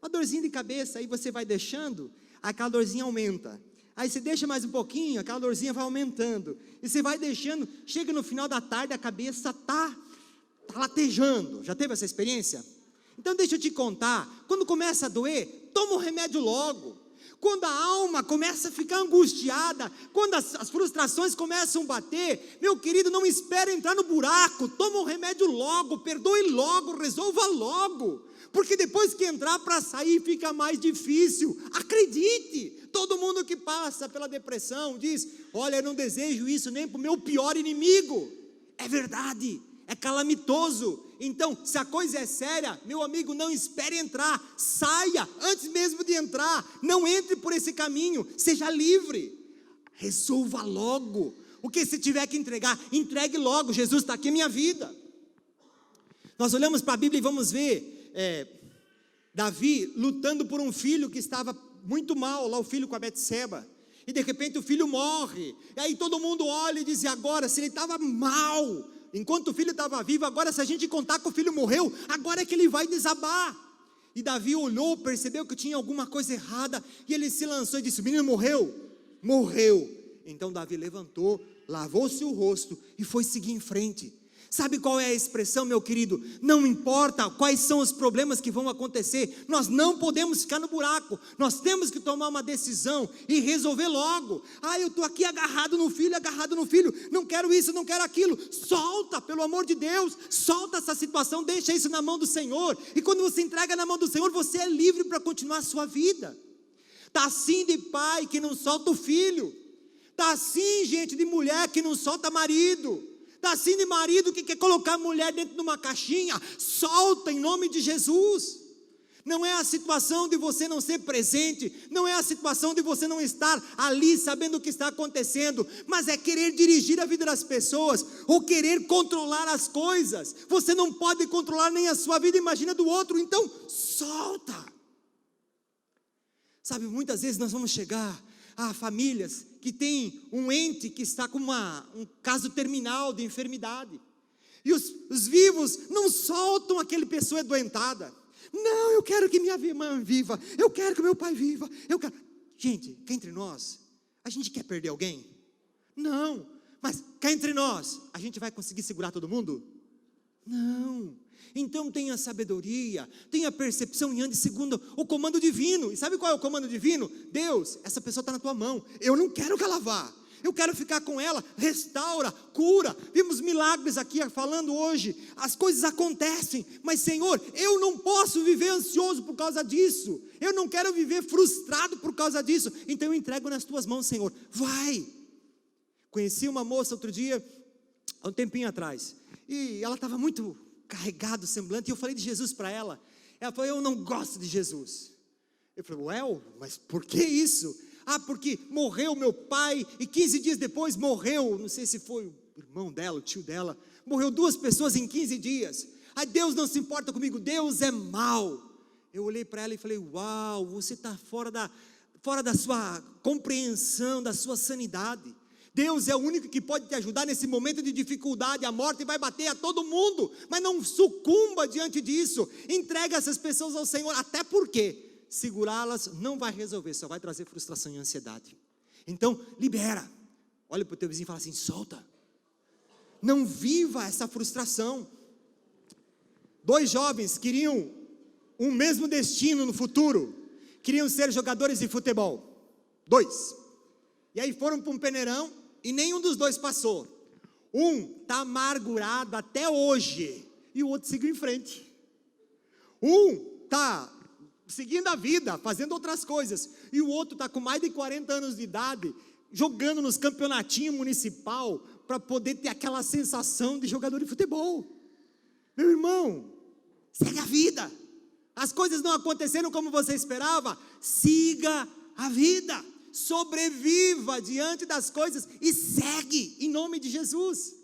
uma dorzinha de cabeça, aí você vai deixando, aquela dorzinha aumenta, aí você deixa mais um pouquinho, aquela dorzinha vai aumentando, e você vai deixando, chega no final da tarde, a cabeça está latejando. Já teve essa experiência? Então deixa eu te contar, quando começa a doer, toma o remédio logo. Quando a alma começa a ficar angustiada, quando as frustrações começam a bater, meu querido, não espere entrar no buraco, toma o remédio logo, perdoe logo, resolva logo, porque depois que entrar para sair fica mais difícil. Acredite, todo mundo que passa pela depressão diz, olha, eu não desejo isso nem para o meu pior inimigo. É verdade, é calamitoso. Então, se a coisa é séria, meu amigo, não espere entrar, saia antes mesmo de entrar, não entre por esse caminho, seja livre, resolva logo, o que se tiver que entregar, entregue logo. Jesus está aqui em minha vida. Nós olhamos para a Bíblia e vamos ver, Davi lutando por um filho que estava muito mal, lá o filho com a Betseba, e de repente o filho morre, e aí todo mundo olha e diz, e agora, se ele estava mal, enquanto o filho estava vivo, agora se a gente contar que o filho morreu, agora é que ele vai desabar. E Davi olhou, percebeu que tinha alguma coisa errada, e ele se lançou e disse: o menino morreu? Morreu. Então Davi levantou, lavou-se o rosto e foi seguir em frente. Sabe qual é a expressão, meu querido? Não importa quais são os problemas que vão acontecer, nós não podemos ficar no buraco, nós temos que tomar uma decisão e resolver logo. Eu estou aqui agarrado no filho, não quero isso, não quero aquilo. Solta, pelo amor de Deus, solta essa situação, deixa isso na mão do Senhor. E quando você entrega na mão do Senhor, você é livre para continuar a sua vida. Está assim de pai que não solta o filho, está assim, gente, de mulher que não solta marido. Está assim de marido que quer colocar a mulher dentro de uma caixinha. Solta em nome de Jesus. Não é a situação de você não ser presente, não é a situação de você não estar ali sabendo o que está acontecendo, mas é querer dirigir a vida das pessoas, ou querer controlar as coisas. Você não pode controlar nem a sua vida, imagina do outro, então solta. Sabe, muitas vezes nós vamos chegar a famílias que tem um ente que está com um caso terminal de enfermidade, e os vivos não soltam aquela pessoa adoentada. Não, eu quero que minha irmã viva, eu quero que meu pai viva, eu quero. Gente, cá entre nós, a gente quer perder alguém? Não, mas cá entre nós, a gente vai conseguir segurar todo mundo? Não. Então tenha sabedoria, tenha percepção e ande segundo o comando divino. E sabe qual é o comando divino? Deus, essa pessoa está na tua mão, eu não quero que ela vá, eu quero ficar com ela. Restaura, cura. Vimos milagres aqui falando hoje, as coisas acontecem, mas Senhor, eu não posso viver ansioso por causa disso, eu não quero viver frustrado por causa disso, então eu entrego nas tuas mãos, Senhor, vai. Conheci uma moça outro dia, há um tempinho atrás, e ela estava muito carregado o semblante, e eu falei de Jesus para ela. Ela falou: eu não gosto de Jesus. Eu falei: mas por que isso? Porque morreu meu pai, e 15 dias depois morreu, não sei se foi o irmão dela, o tio dela, morreu 2 pessoas em 15 dias. Deus não se importa comigo, Deus é mau. Eu olhei para ela e falei: uau, você está fora da sua compreensão, da sua sanidade. Deus é o único que pode te ajudar nesse momento de dificuldade. A morte vai bater a todo mundo, mas não sucumba diante disso. Entrega essas pessoas ao Senhor, até porque segurá-las não vai resolver, só vai trazer frustração e ansiedade. Então libera, olha para o teu vizinho e fala assim: solta, não viva essa frustração. 2 jovens queriam um mesmo destino no futuro, queriam ser jogadores de futebol, 2, e aí foram para um peneirão, e nenhum dos 2 passou. Um está amargurado até hoje, e o outro seguiu em frente. Um está seguindo a vida, fazendo outras coisas, e o outro está com mais de 40 anos de idade, jogando nos campeonatinhos municipal, para poder ter aquela sensação de jogador de futebol. Meu irmão, segue a vida. As coisas não aconteceram como você esperava, siga a vida. Sobreviva diante das coisas e segue em nome de Jesus.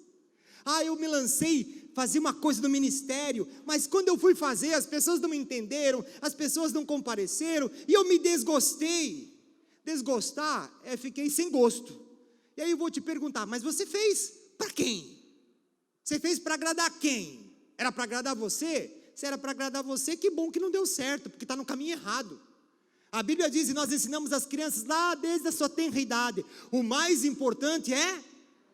Eu me lancei, fazia uma coisa no ministério, mas quando eu fui fazer, as pessoas não me entenderam, as pessoas não compareceram, e eu me desgostei. Desgostar fiquei sem gosto. E aí eu vou te perguntar: mas você fez para quem? Você fez para agradar quem? Era para agradar você? Se era para agradar você, que bom que não deu certo, porque está no caminho errado. A Bíblia diz, e nós ensinamos as crianças lá desde a sua tenra idade, o mais importante é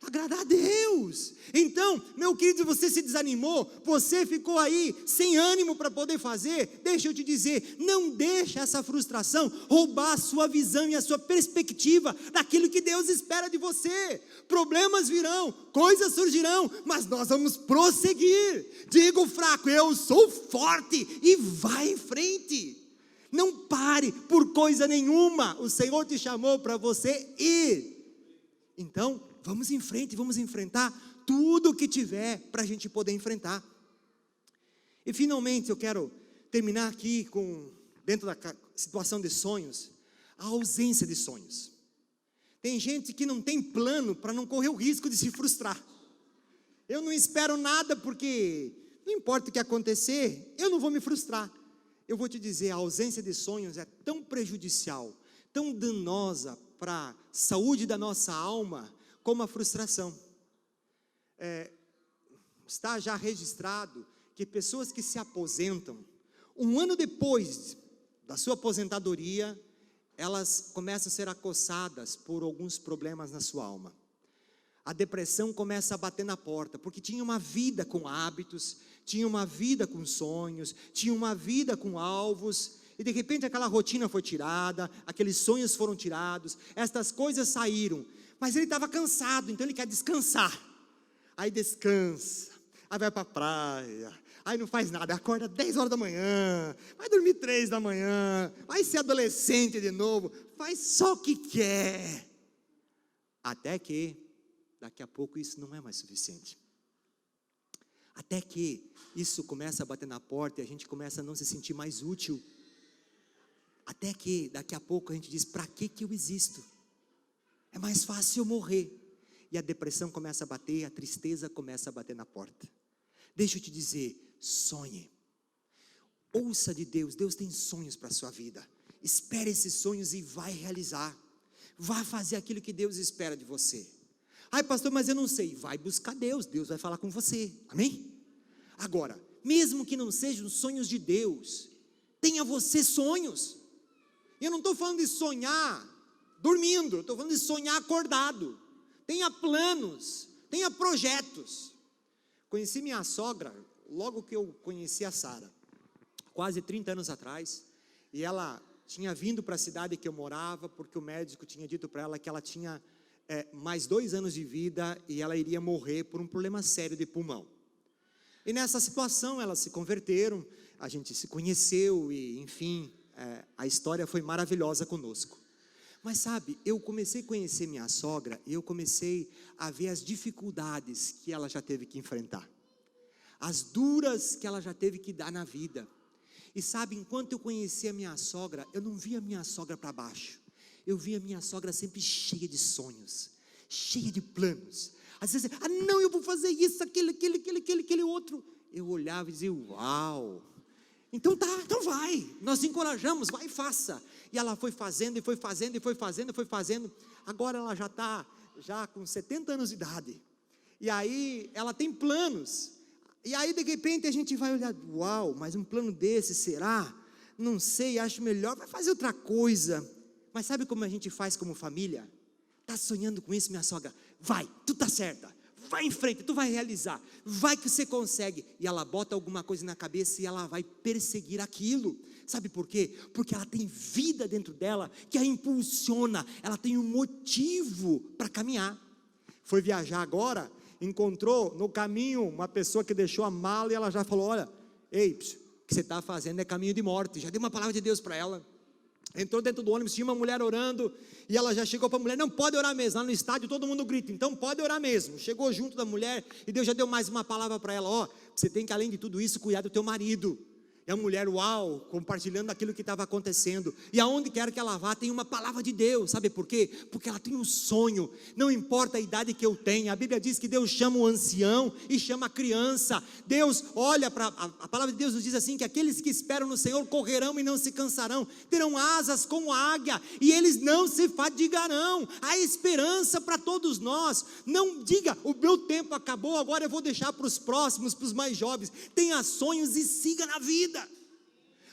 agradar a Deus. Então, meu querido, você se desanimou, você ficou aí sem ânimo para poder fazer, deixa eu te dizer, não deixa essa frustração roubar a sua visão e a sua perspectiva daquilo que Deus espera de você. Problemas virão, coisas surgirão, mas nós vamos prosseguir. Diga o fraco: eu sou forte, e vai em frente. Não pare por coisa nenhuma, o Senhor te chamou para você ir. Então, vamos em frente, vamos enfrentar tudo o que tiver para a gente poder enfrentar. E finalmente eu quero terminar aqui dentro da situação de sonhos, a ausência de sonhos. Tem gente que não tem plano para não correr o risco de se frustrar. Eu não espero nada porque não importa o que acontecer, eu não vou me frustrar. Eu vou te dizer, a ausência de sonhos é tão prejudicial, tão danosa para a saúde da nossa alma, como a frustração. está já registrado que pessoas que se aposentam, um ano depois da sua aposentadoria, elas começam a ser acossadas por alguns problemas na sua alma. A depressão começa a bater na porta, porque tinha uma vida com hábitos, tinha uma vida com sonhos, tinha uma vida com alvos, e de repente aquela rotina foi tirada, aqueles sonhos foram tirados, estas coisas saíram, mas ele estava cansado, então ele quer descansar. Aí descansa, aí vai para a praia, aí não faz nada, acorda 10 horas da manhã, vai dormir 3 da manhã, vai ser adolescente de novo, faz só o que quer, até que daqui a pouco isso não é mais suficiente, até que isso começa a bater na porta e a gente começa a não se sentir mais útil, até que daqui a pouco a gente diz, para que eu existo? É mais fácil eu morrer. E a depressão começa a bater, a tristeza começa a bater na porta. Deixa eu te dizer, sonhe, ouça de Deus, Deus tem sonhos para a sua vida, espere esses sonhos e vai realizar, vai fazer aquilo que Deus espera de você. Ai pastor, mas eu não sei, vai buscar Deus, Deus vai falar com você, amém? Agora, mesmo que não sejam sonhos de Deus, tenha você sonhos, eu não estou falando de sonhar dormindo, eu estou falando de sonhar acordado, tenha planos, tenha projetos. Conheci minha sogra, logo que eu conheci a Sara, quase 30 anos atrás, e ela tinha vindo para a cidade que eu morava, porque o médico tinha dito para ela que ela tinha mais 2 anos de vida, e ela iria morrer por um problema sério de pulmão, e nessa situação elas se converteram, a gente se conheceu, e enfim, a história foi maravilhosa conosco, mas sabe, eu comecei a conhecer minha sogra, e eu comecei a ver as dificuldades que ela já teve que enfrentar, as duras que ela já teve que dar na vida, e sabe, enquanto eu conhecia a minha sogra, eu não via a minha sogra para baixo, eu via a minha sogra sempre cheia de sonhos, cheia de planos, às vezes, não, eu vou fazer isso, aquele outro, eu olhava e dizia, uau, então tá, então vai, nós encorajamos, vai e faça, e ela foi fazendo, e foi fazendo, e foi fazendo, e foi fazendo, agora ela já está, já com 70 anos de idade, e aí ela tem planos, e aí de repente a gente vai olhar, uau, mas um plano desse, será? Não sei, acho melhor, vai fazer outra coisa, mas sabe como a gente faz como família? Está sonhando com isso minha sogra? Vai, tu está certa, vai em frente, tu vai realizar, vai que você consegue, e ela bota alguma coisa na cabeça e ela vai perseguir aquilo, sabe por quê? Porque ela tem vida dentro dela, que a impulsiona, ela tem um motivo para caminhar, foi viajar agora, encontrou no caminho uma pessoa que deixou a mala, e ela já falou, olha, ei, o que você está fazendo é caminho de morte, já deu uma palavra de Deus para ela, entrou dentro do ônibus, tinha uma mulher orando, e ela já chegou para a mulher, não pode orar mesmo, lá no estádio todo mundo grita, então pode orar mesmo, chegou junto da mulher, e Deus já deu mais uma palavra para ela, ó, você tem que além de tudo isso, cuidar do teu marido, e a mulher, uau, compartilhando aquilo que estava acontecendo, e aonde quer que ela vá, tem uma palavra de Deus, sabe por quê? Porque ela tem um sonho, não importa a idade que eu tenha, a Bíblia diz que Deus chama o ancião, e chama a criança, Deus olha para, a palavra de Deus nos diz assim, que aqueles que esperam no Senhor, correrão e não se cansarão, terão asas como a águia, e eles não se fadigarão, há esperança para todos nós, não diga, o meu tempo acabou, agora eu vou deixar para os próximos, para os mais jovens, tenha sonhos e siga na vida,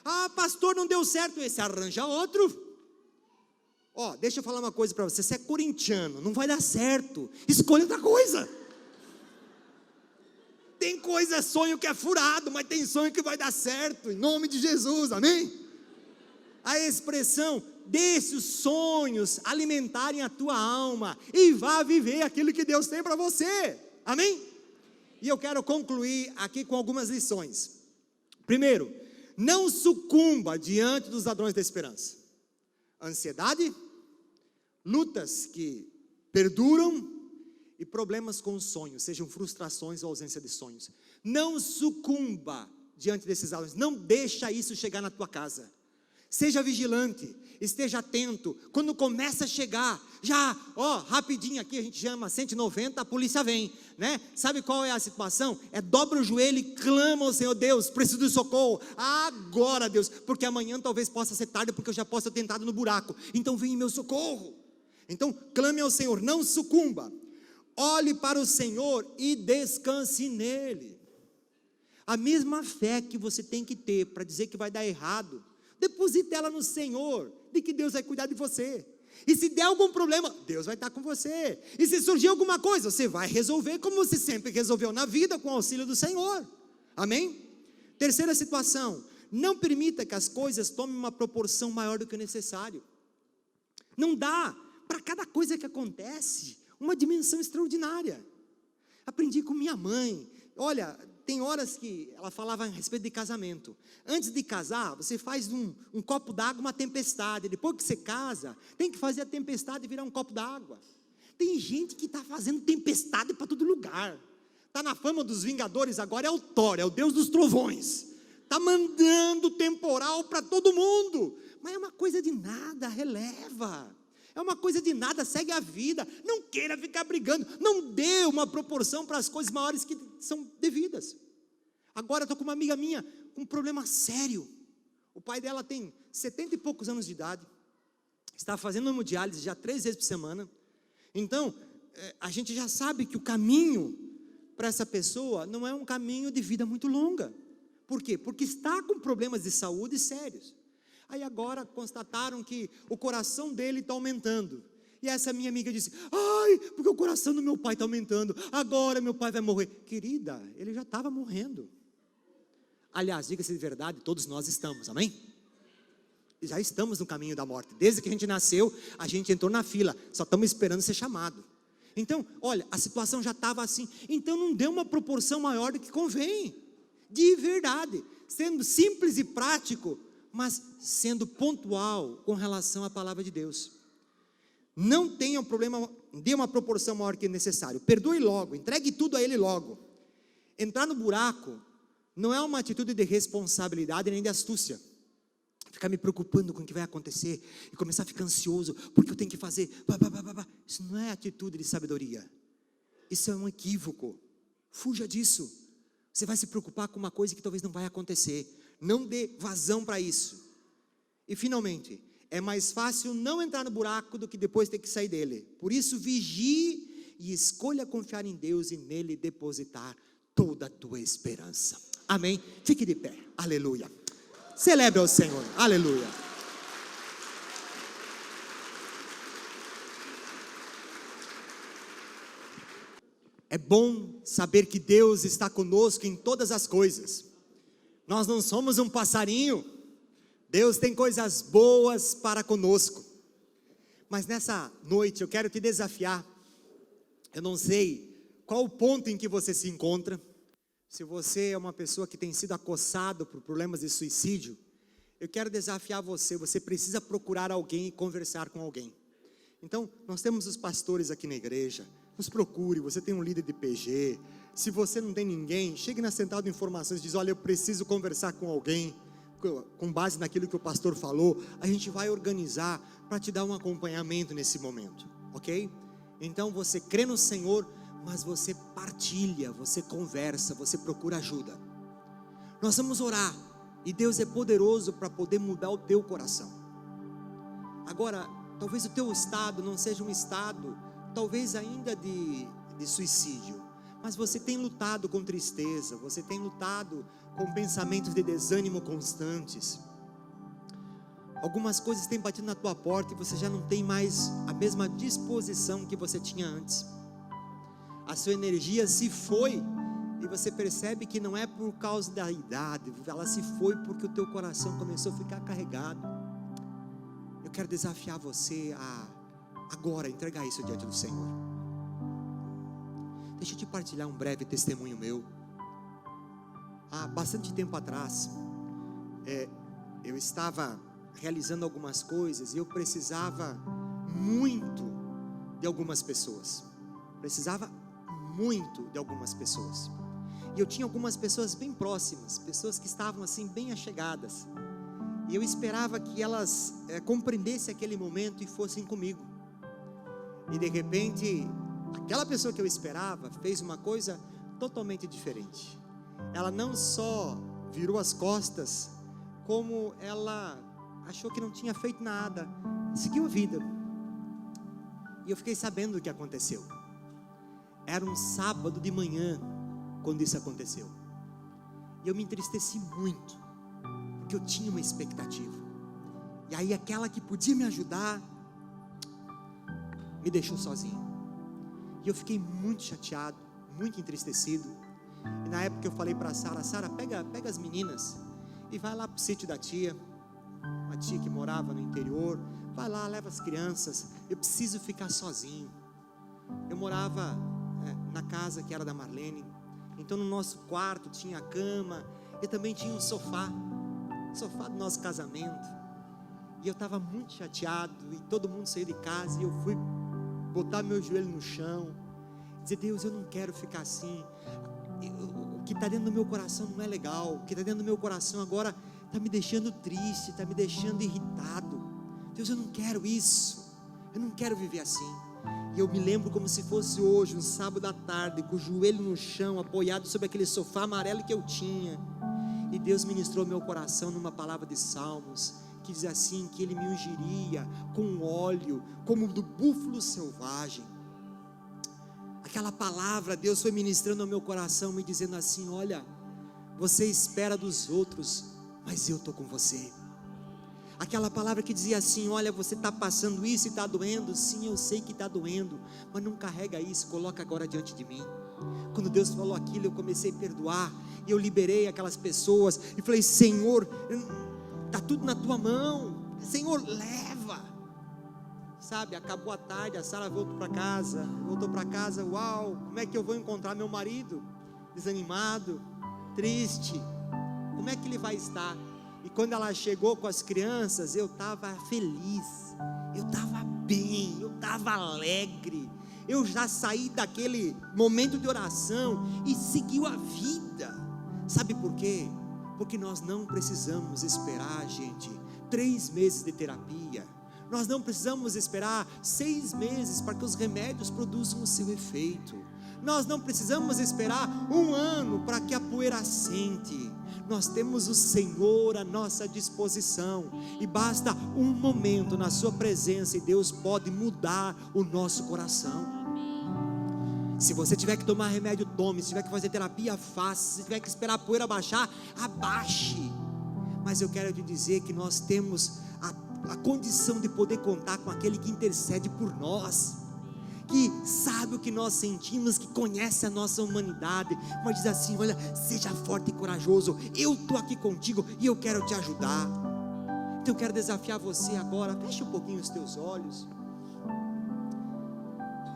ah pastor não deu certo esse, arranja outro, ó, deixa eu falar uma coisa para você, você é corintiano, não vai dar certo, escolha outra coisa, tem coisa, sonho que é furado, mas tem sonho que vai dar certo, em nome de Jesus, amém? A expressão, deixe os sonhos alimentarem a tua alma, e vá viver aquilo que Deus tem para você, amém? E eu quero concluir aqui com algumas lições. Primeiro, não sucumba diante dos ladrões da esperança. Ansiedade, lutas que perduram e problemas com os sonhos, sejam frustrações ou ausência de sonhos. Não sucumba diante desses ladrões, não deixa isso chegar na tua casa. Seja vigilante, esteja atento, quando começa a chegar, já, ó, rapidinho aqui a gente chama 190, a polícia vem, né? Sabe qual é a situação? É dobra o joelho e clama ao Senhor, Deus, preciso de socorro, agora Deus, porque amanhã talvez possa ser tarde, porque eu já posso ter tentado no buraco, então vem em meu socorro, então clame ao Senhor, não sucumba. Olhe para o Senhor e descanse nele. A mesma fé que você tem que ter para dizer que vai dar errado, deposite ela no Senhor, de que Deus vai cuidar de você. E se der algum problema, Deus vai estar com você. E se surgir alguma coisa, você vai resolver como você sempre resolveu na vida, com o auxílio do Senhor. Amém? Terceira situação: não permita que as coisas tomem uma proporção maior do que o necessário. Não dá para cada coisa que acontece uma dimensão extraordinária. Aprendi com minha mãe. Olha, tem horas que ela falava a respeito de casamento. Antes de casar, você faz um copo d'água uma tempestade. Depois que você casa, tem que fazer a tempestade virar um copo d'água. Tem gente que está fazendo tempestade para todo lugar. Está na fama dos Vingadores agora, é o Thor, é o Deus dos trovões. Está mandando temporal para todo mundo. Mas é uma coisa de nada, releva. É uma coisa de nada, segue a vida. Não queira ficar brigando. Não dê uma proporção para as coisas maiores que são devidas. Agora estou com uma amiga minha com um problema sério. O pai dela tem 70 e poucos anos de idade. Está fazendo hemodiálise já 3 vezes por semana. Então, a gente já sabe que o caminho para essa pessoa não é um caminho de vida muito longa. Por quê? Porque está com problemas de saúde sérios. Aí agora constataram que o coração dele está aumentando. E essa minha amiga disse: ai, porque o coração do meu pai está aumentando, agora meu pai vai morrer. Querida, ele já estava morrendo. Aliás, diga-se de verdade, todos nós estamos, amém? Já estamos no caminho da morte. Desde que a gente nasceu, a gente entrou na fila, só estamos esperando ser chamado. Então, olha, a situação já estava assim. Então não dê uma proporção maior do que convém. De verdade, sendo simples e prático, mas sendo pontual com relação à palavra de Deus. Não tenha um problema, dê uma proporção maior que necessário. Perdoe logo, entregue tudo a Ele logo. Entrar no buraco não é uma atitude de responsabilidade nem de astúcia. Ficar me preocupando com o que vai acontecer e começar a ficar ansioso, porque eu tenho que fazer. Isso não é atitude de sabedoria. Isso é um equívoco. Fuja disso. Você vai se preocupar com uma coisa que talvez não vai acontecer. Não dê vazão para isso. E finalmente, é mais fácil não entrar no buraco do que depois ter que sair dele. Por isso, vigie e escolha confiar em Deus e nele depositar toda a tua esperança. Amém? Fique de pé. Aleluia. Celebre ao Senhor. Aleluia. É bom saber que Deus está conosco em todas as coisas. Nós não somos um passarinho. Deus tem coisas boas para conosco. Mas nessa noite eu quero te desafiar. Eu não sei qual o ponto em que você se encontra. Se você é uma pessoa que tem sido acossado por problemas de suicídio, eu quero desafiar você. Você precisa procurar alguém e conversar com alguém. Então, nós temos os pastores aqui na igreja. Nos procure, você tem um líder de PG. Se você não tem ninguém, chegue na central de informações e diz: olha, eu preciso conversar com alguém. Com base naquilo que o pastor falou, a gente vai organizar para te dar um acompanhamento nesse momento, ok? Então você crê no Senhor, mas você partilha, você conversa, você procura ajuda. Nós vamos orar, e Deus é poderoso para poder mudar o teu coração. Agora, talvez o teu estado não seja um estado, talvez ainda de suicídio, mas você tem lutado com tristeza, você tem lutado com pensamentos de desânimo constantes. Algumas coisas têm batido na tua porta e você já não tem mais a mesma disposição que você tinha antes. A sua energia se foi e você percebe que não é por causa da idade, ela se foi porque o teu coração começou a ficar carregado. Eu quero desafiar você a agora entregar isso diante do Senhor. Deixa eu te partilhar um breve testemunho meu. Há bastante tempo atrás, eu estava realizando algumas coisas e eu precisava muito de algumas pessoas. Precisava muito de algumas pessoas. E eu tinha algumas pessoas bem próximas, pessoas que estavam assim bem achegadas. E eu esperava que elas compreendessem aquele momento e fossem comigo. E de repente, aquela pessoa que eu esperava fez uma coisa totalmente diferente. Ela não só virou as costas, como ela achou que não tinha feito nada, seguiu a vida. E eu fiquei sabendo o que aconteceu. Era um sábado de manhã quando isso aconteceu. E eu me entristeci muito, porque eu tinha uma expectativa. E aí aquela que podia me ajudar me deixou sozinho. E eu fiquei muito chateado, muito entristecido. E na época eu falei para a Sara: Sara, pega as meninas e vai lá para o sítio da tia, uma tia que morava no interior. Vai lá, leva as crianças, eu preciso ficar sozinho. Eu morava na casa que era da Marlene. Então no nosso quarto tinha a cama e também tinha um sofá do nosso casamento. E eu estava muito chateado, e todo mundo saiu de casa, e eu fui botar meu joelho no chão, dizer: Deus, eu não quero ficar assim. O que está dentro do meu coração não é legal. O que está dentro do meu coração agora está me deixando triste, está me deixando irritado. Deus, eu não quero isso, eu não quero viver assim. E eu me lembro como se fosse hoje, um sábado à tarde, com o joelho no chão, apoiado sobre aquele sofá amarelo que eu tinha. E Deus ministrou meu coração numa palavra de Salmos, que diz assim, que Ele me ungiria com óleo, como do búfalo selvagem. Aquela palavra, Deus foi ministrando ao meu coração, me dizendo assim: olha, você espera dos outros, mas eu estou com você. Aquela palavra que dizia assim: olha, você está passando isso e está doendo. Sim, eu sei que está doendo, mas não carrega isso, coloca agora diante de mim. Quando Deus falou aquilo, eu comecei a perdoar, e eu liberei aquelas pessoas, e falei: Senhor, está tudo na tua mão, Senhor, leva. Sabe, acabou a tarde, a Sara voltou para casa, uau, como é que eu vou encontrar meu marido? Desanimado, triste, como é que ele vai estar? E quando ela chegou com as crianças, eu estava feliz, eu estava bem, eu estava alegre. Eu já saí daquele momento de oração e seguiu a vida. Sabe por quê? Porque nós não precisamos esperar, gente, 3 meses de terapia. Nós não precisamos esperar 6 meses para que os remédios produzam o seu efeito. Nós não precisamos esperar 1 ano para que a poeira assente. Nós temos o Senhor à nossa disposição, e basta um momento na sua presença, e Deus pode mudar o nosso coração. Se você tiver que tomar remédio, tome. Se tiver que fazer terapia, faça. Se tiver que esperar a poeira baixar, abaixe. Mas eu quero te dizer que nós temos a condição de poder contar com aquele que intercede por nós, que sabe o que nós sentimos, que conhece a nossa humanidade, mas diz assim: olha, seja forte e corajoso, eu estou aqui contigo e eu quero te ajudar. Então eu quero desafiar você agora, feche um pouquinho os teus olhos.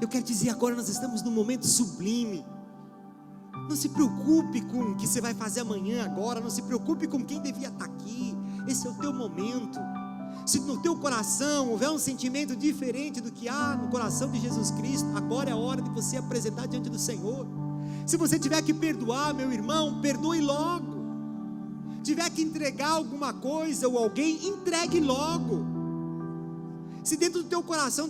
Eu quero dizer agora, nós estamos num momento sublime. Não se preocupe com o que você vai fazer amanhã agora, não se preocupe com quem devia estar aqui. Esse é o teu momento. Se no teu coração houver um sentimento diferente do que há no coração de Jesus Cristo, agora é a hora de você apresentar diante do Senhor. Se você tiver que perdoar, meu irmão, perdoe logo. Tiver que entregar alguma coisa ou alguém, entregue logo. Se dentro do teu coração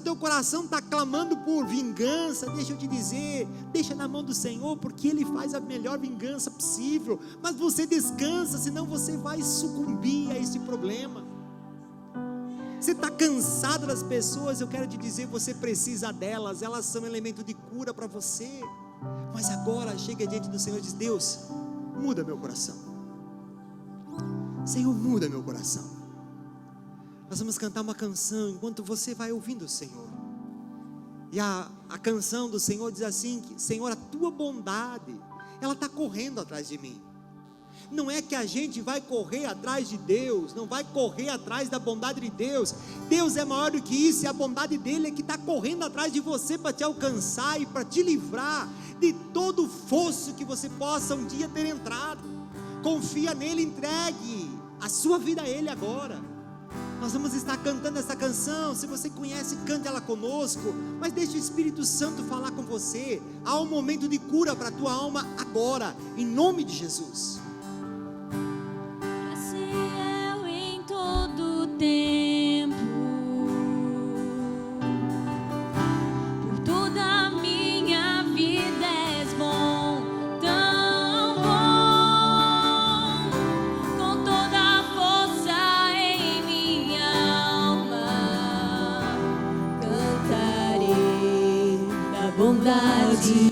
está clamando por vingança, deixa eu te dizer, deixa na mão do Senhor, porque Ele faz a melhor vingança possível. Mas você descansa, senão você vai sucumbir a esse problema. Você está cansado das pessoas, eu quero te dizer, você precisa delas, elas são um elemento de cura para você. Mas agora chega diante do Senhor e diz: Deus, muda meu coração. Senhor, muda meu coração. Nós vamos cantar uma canção enquanto você vai ouvindo o Senhor. E a canção do Senhor diz assim: Senhor, a tua bondade, ela está correndo atrás de mim. Não é que a gente vai correr atrás de Deus, não vai correr atrás da bondade de Deus. Deus é maior do que isso, e a bondade dele é que está correndo atrás de você para te alcançar e para te livrar de todo o fosso que você possa um dia ter entrado. Confia nele, entregue a sua vida a ele agora. Nós vamos estar cantando essa canção. Se você conhece, cante ela conosco, mas deixe o Espírito Santo falar com você. Há um momento de cura para a tua alma agora, em nome de Jesus. Tempo, por toda a minha vida és bom, tão bom, com toda a força em minha alma, cantarei da bondade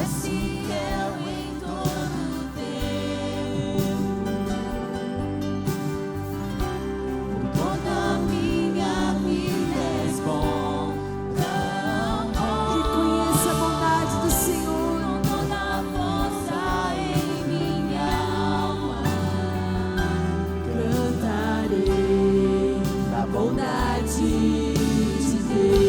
és fiel em todo tempo. Toda a minha vida és bom, tão bom. Reconheça a bondade do Senhor. Com toda a força em minha alma, Cantarei da bondade de Deus.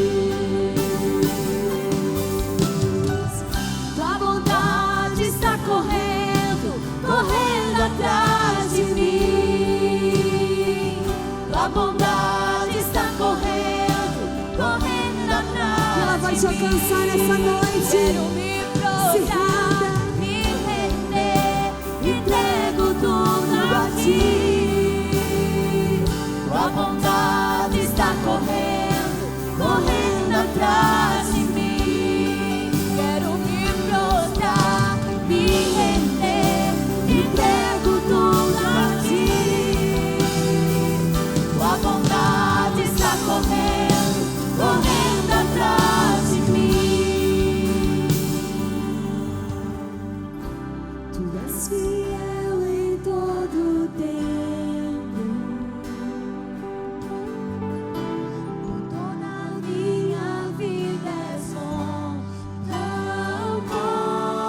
tua bondade está correndo, correndo atrás de mim. Tua bondade está correndo, correndo atrás Ela vai te de mim. alcançar nessa noite. Quero me prostrar, renda. me render, entrego tudo a ti. Tua bondade está correndo, correndo atrás de mim. Quero me prostrar, me render, entrego tudo a ti. Tua bondade está correndo, correndo atrás de mim. Tu és fiel em todo o tempo. Toda a minha vida és bom, tão bom.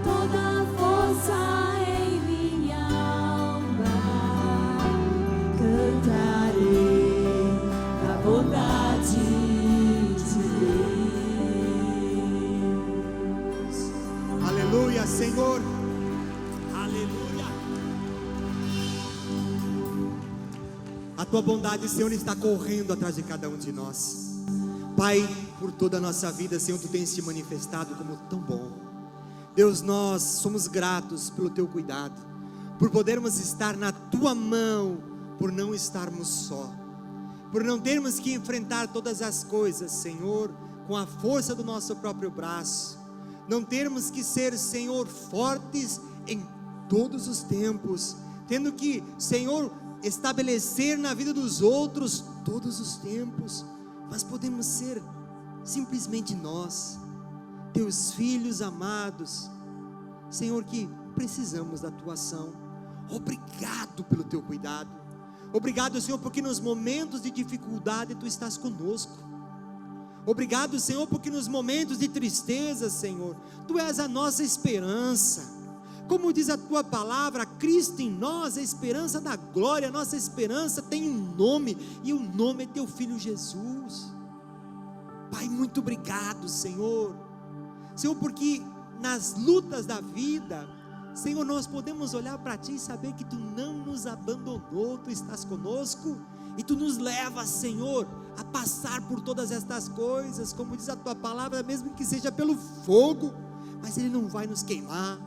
Toda a força em minha alma, Cantarei da bondade de Deus. Aleluia, Senhor. Aleluia. A tua bondade, Senhor, está correndo atrás de cada um de nós. Pai, por toda a nossa vida, Senhor, tu tens se manifestado como tão bom. Deus, nós somos gratos pelo teu cuidado, por podermos estar na tua mão, por não estarmos só, por não termos que enfrentar todas as coisas, Senhor, com a força do nosso próprio braço, não termos que ser, Senhor, fortes em todos os tempos, tendo que, Senhor, estabelecer na vida dos outros todos os tempos, mas podemos ser simplesmente nós, teus filhos amados, Senhor, que precisamos da tua ação. Obrigado pelo teu cuidado. Obrigado, Senhor, porque nos momentos de dificuldade tu estás conosco. Obrigado, Senhor, porque nos momentos de tristeza, Senhor, tu és a nossa esperança. Como diz a tua palavra, Cristo em nós, a esperança da glória. A nossa esperança tem um nome, e o nome é teu Filho Jesus. Pai, muito obrigado, Senhor. Senhor, porque nas lutas da vida, Senhor, nós podemos olhar para ti e saber que tu não nos abandonou, tu estás conosco, e tu nos levas, Senhor, a passar por todas estas coisas, como diz a tua palavra, mesmo que seja pelo fogo, mas ele não vai nos queimar,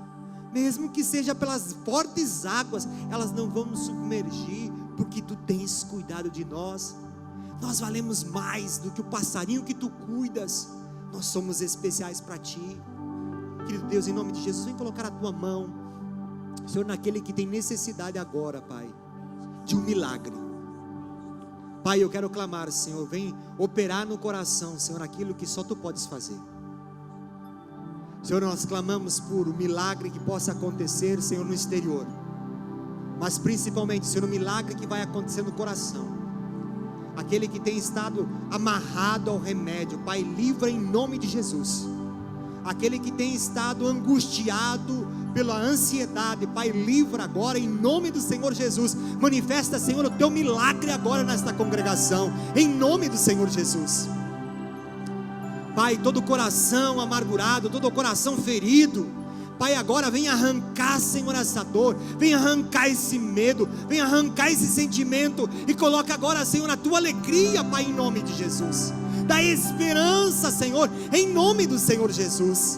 mesmo que seja pelas fortes águas, elas não vão nos submergir, porque tu tens cuidado de nós. Nós valemos mais do que o passarinho que tu cuidas, nós somos especiais para ti. Querido Deus, em nome de Jesus, vem colocar a tua mão, Senhor, naquele que tem necessidade agora, Pai, de um milagre. Pai, eu quero clamar, Senhor, vem operar no coração, Senhor, aquilo que só tu podes fazer. Senhor, nós clamamos por um milagre que possa acontecer, Senhor, no exterior, mas principalmente, Senhor, um milagre que vai acontecer no coração. Aquele que tem estado amarrado ao remédio, Pai, livra em nome de Jesus. Aquele que tem estado angustiado pela ansiedade, Pai, livra agora em nome do Senhor Jesus. Manifesta, Senhor, o teu milagre agora nesta congregação, em nome do Senhor Jesus. Pai, todo coração amargurado, todo coração ferido, Pai, agora vem arrancar, Senhor, essa dor, vem arrancar esse medo, vem arrancar esse sentimento, e coloca agora, Senhor, a tua alegria, Pai, em nome de Jesus. Dá esperança, Senhor, em nome do Senhor Jesus.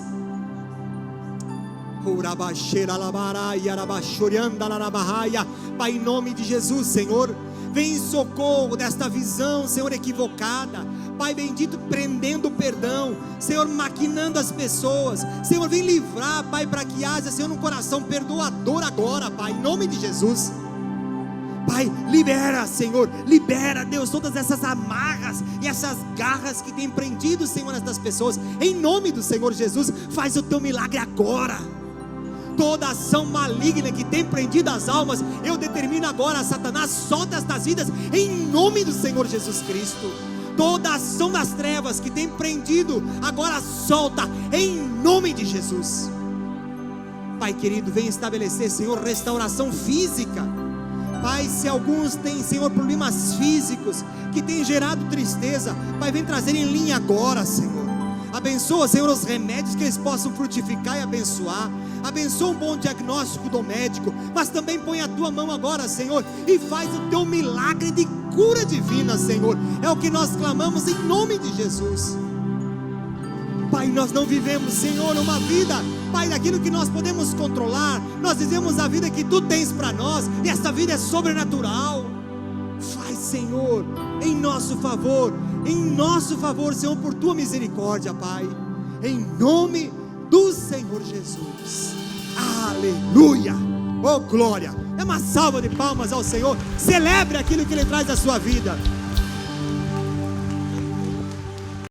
Pai, em nome de Jesus, Senhor, vem em socorro desta visão, Senhor, equivocada. Pai bendito, prendendo o perdão, Senhor, maquinando as pessoas. Senhor, vem livrar, Pai, para que haja, Senhor, um coração perdoador agora, Pai, em nome de Jesus. Pai, libera, Senhor, libera, Deus, todas essas amarras e essas garras que tem prendido, Senhor, essas pessoas. Em nome do Senhor Jesus, faz o teu milagre agora. Toda ação maligna que tem prendido as almas, eu determino agora, Satanás, solta estas vidas, em nome do Senhor Jesus Cristo. Toda ação das trevas que tem prendido, agora solta, em nome de Jesus. Pai querido, vem estabelecer, Senhor, restauração física. Pai, se alguns têm, Senhor, problemas físicos que têm gerado tristeza, Pai, vem trazer em linha agora, Senhor. Abençoa, Senhor, os remédios que eles possam frutificar e abençoar. Abençoa um bom diagnóstico do médico, mas também põe a tua mão agora, Senhor, e faz o teu milagre de cura divina, Senhor. É o que nós clamamos em nome de Jesus. Pai, nós não vivemos, Senhor, uma vida, Pai, daquilo que nós podemos controlar. Nós vivemos a vida que Tu tens para nós, e essa vida é sobrenatural. Faz, Senhor, em nosso favor, Senhor, por Tua misericórdia, Pai, em nome do Senhor Jesus. Aleluia, oh glória. É uma salva de palmas ao Senhor. Celebre aquilo que Ele traz à sua vida.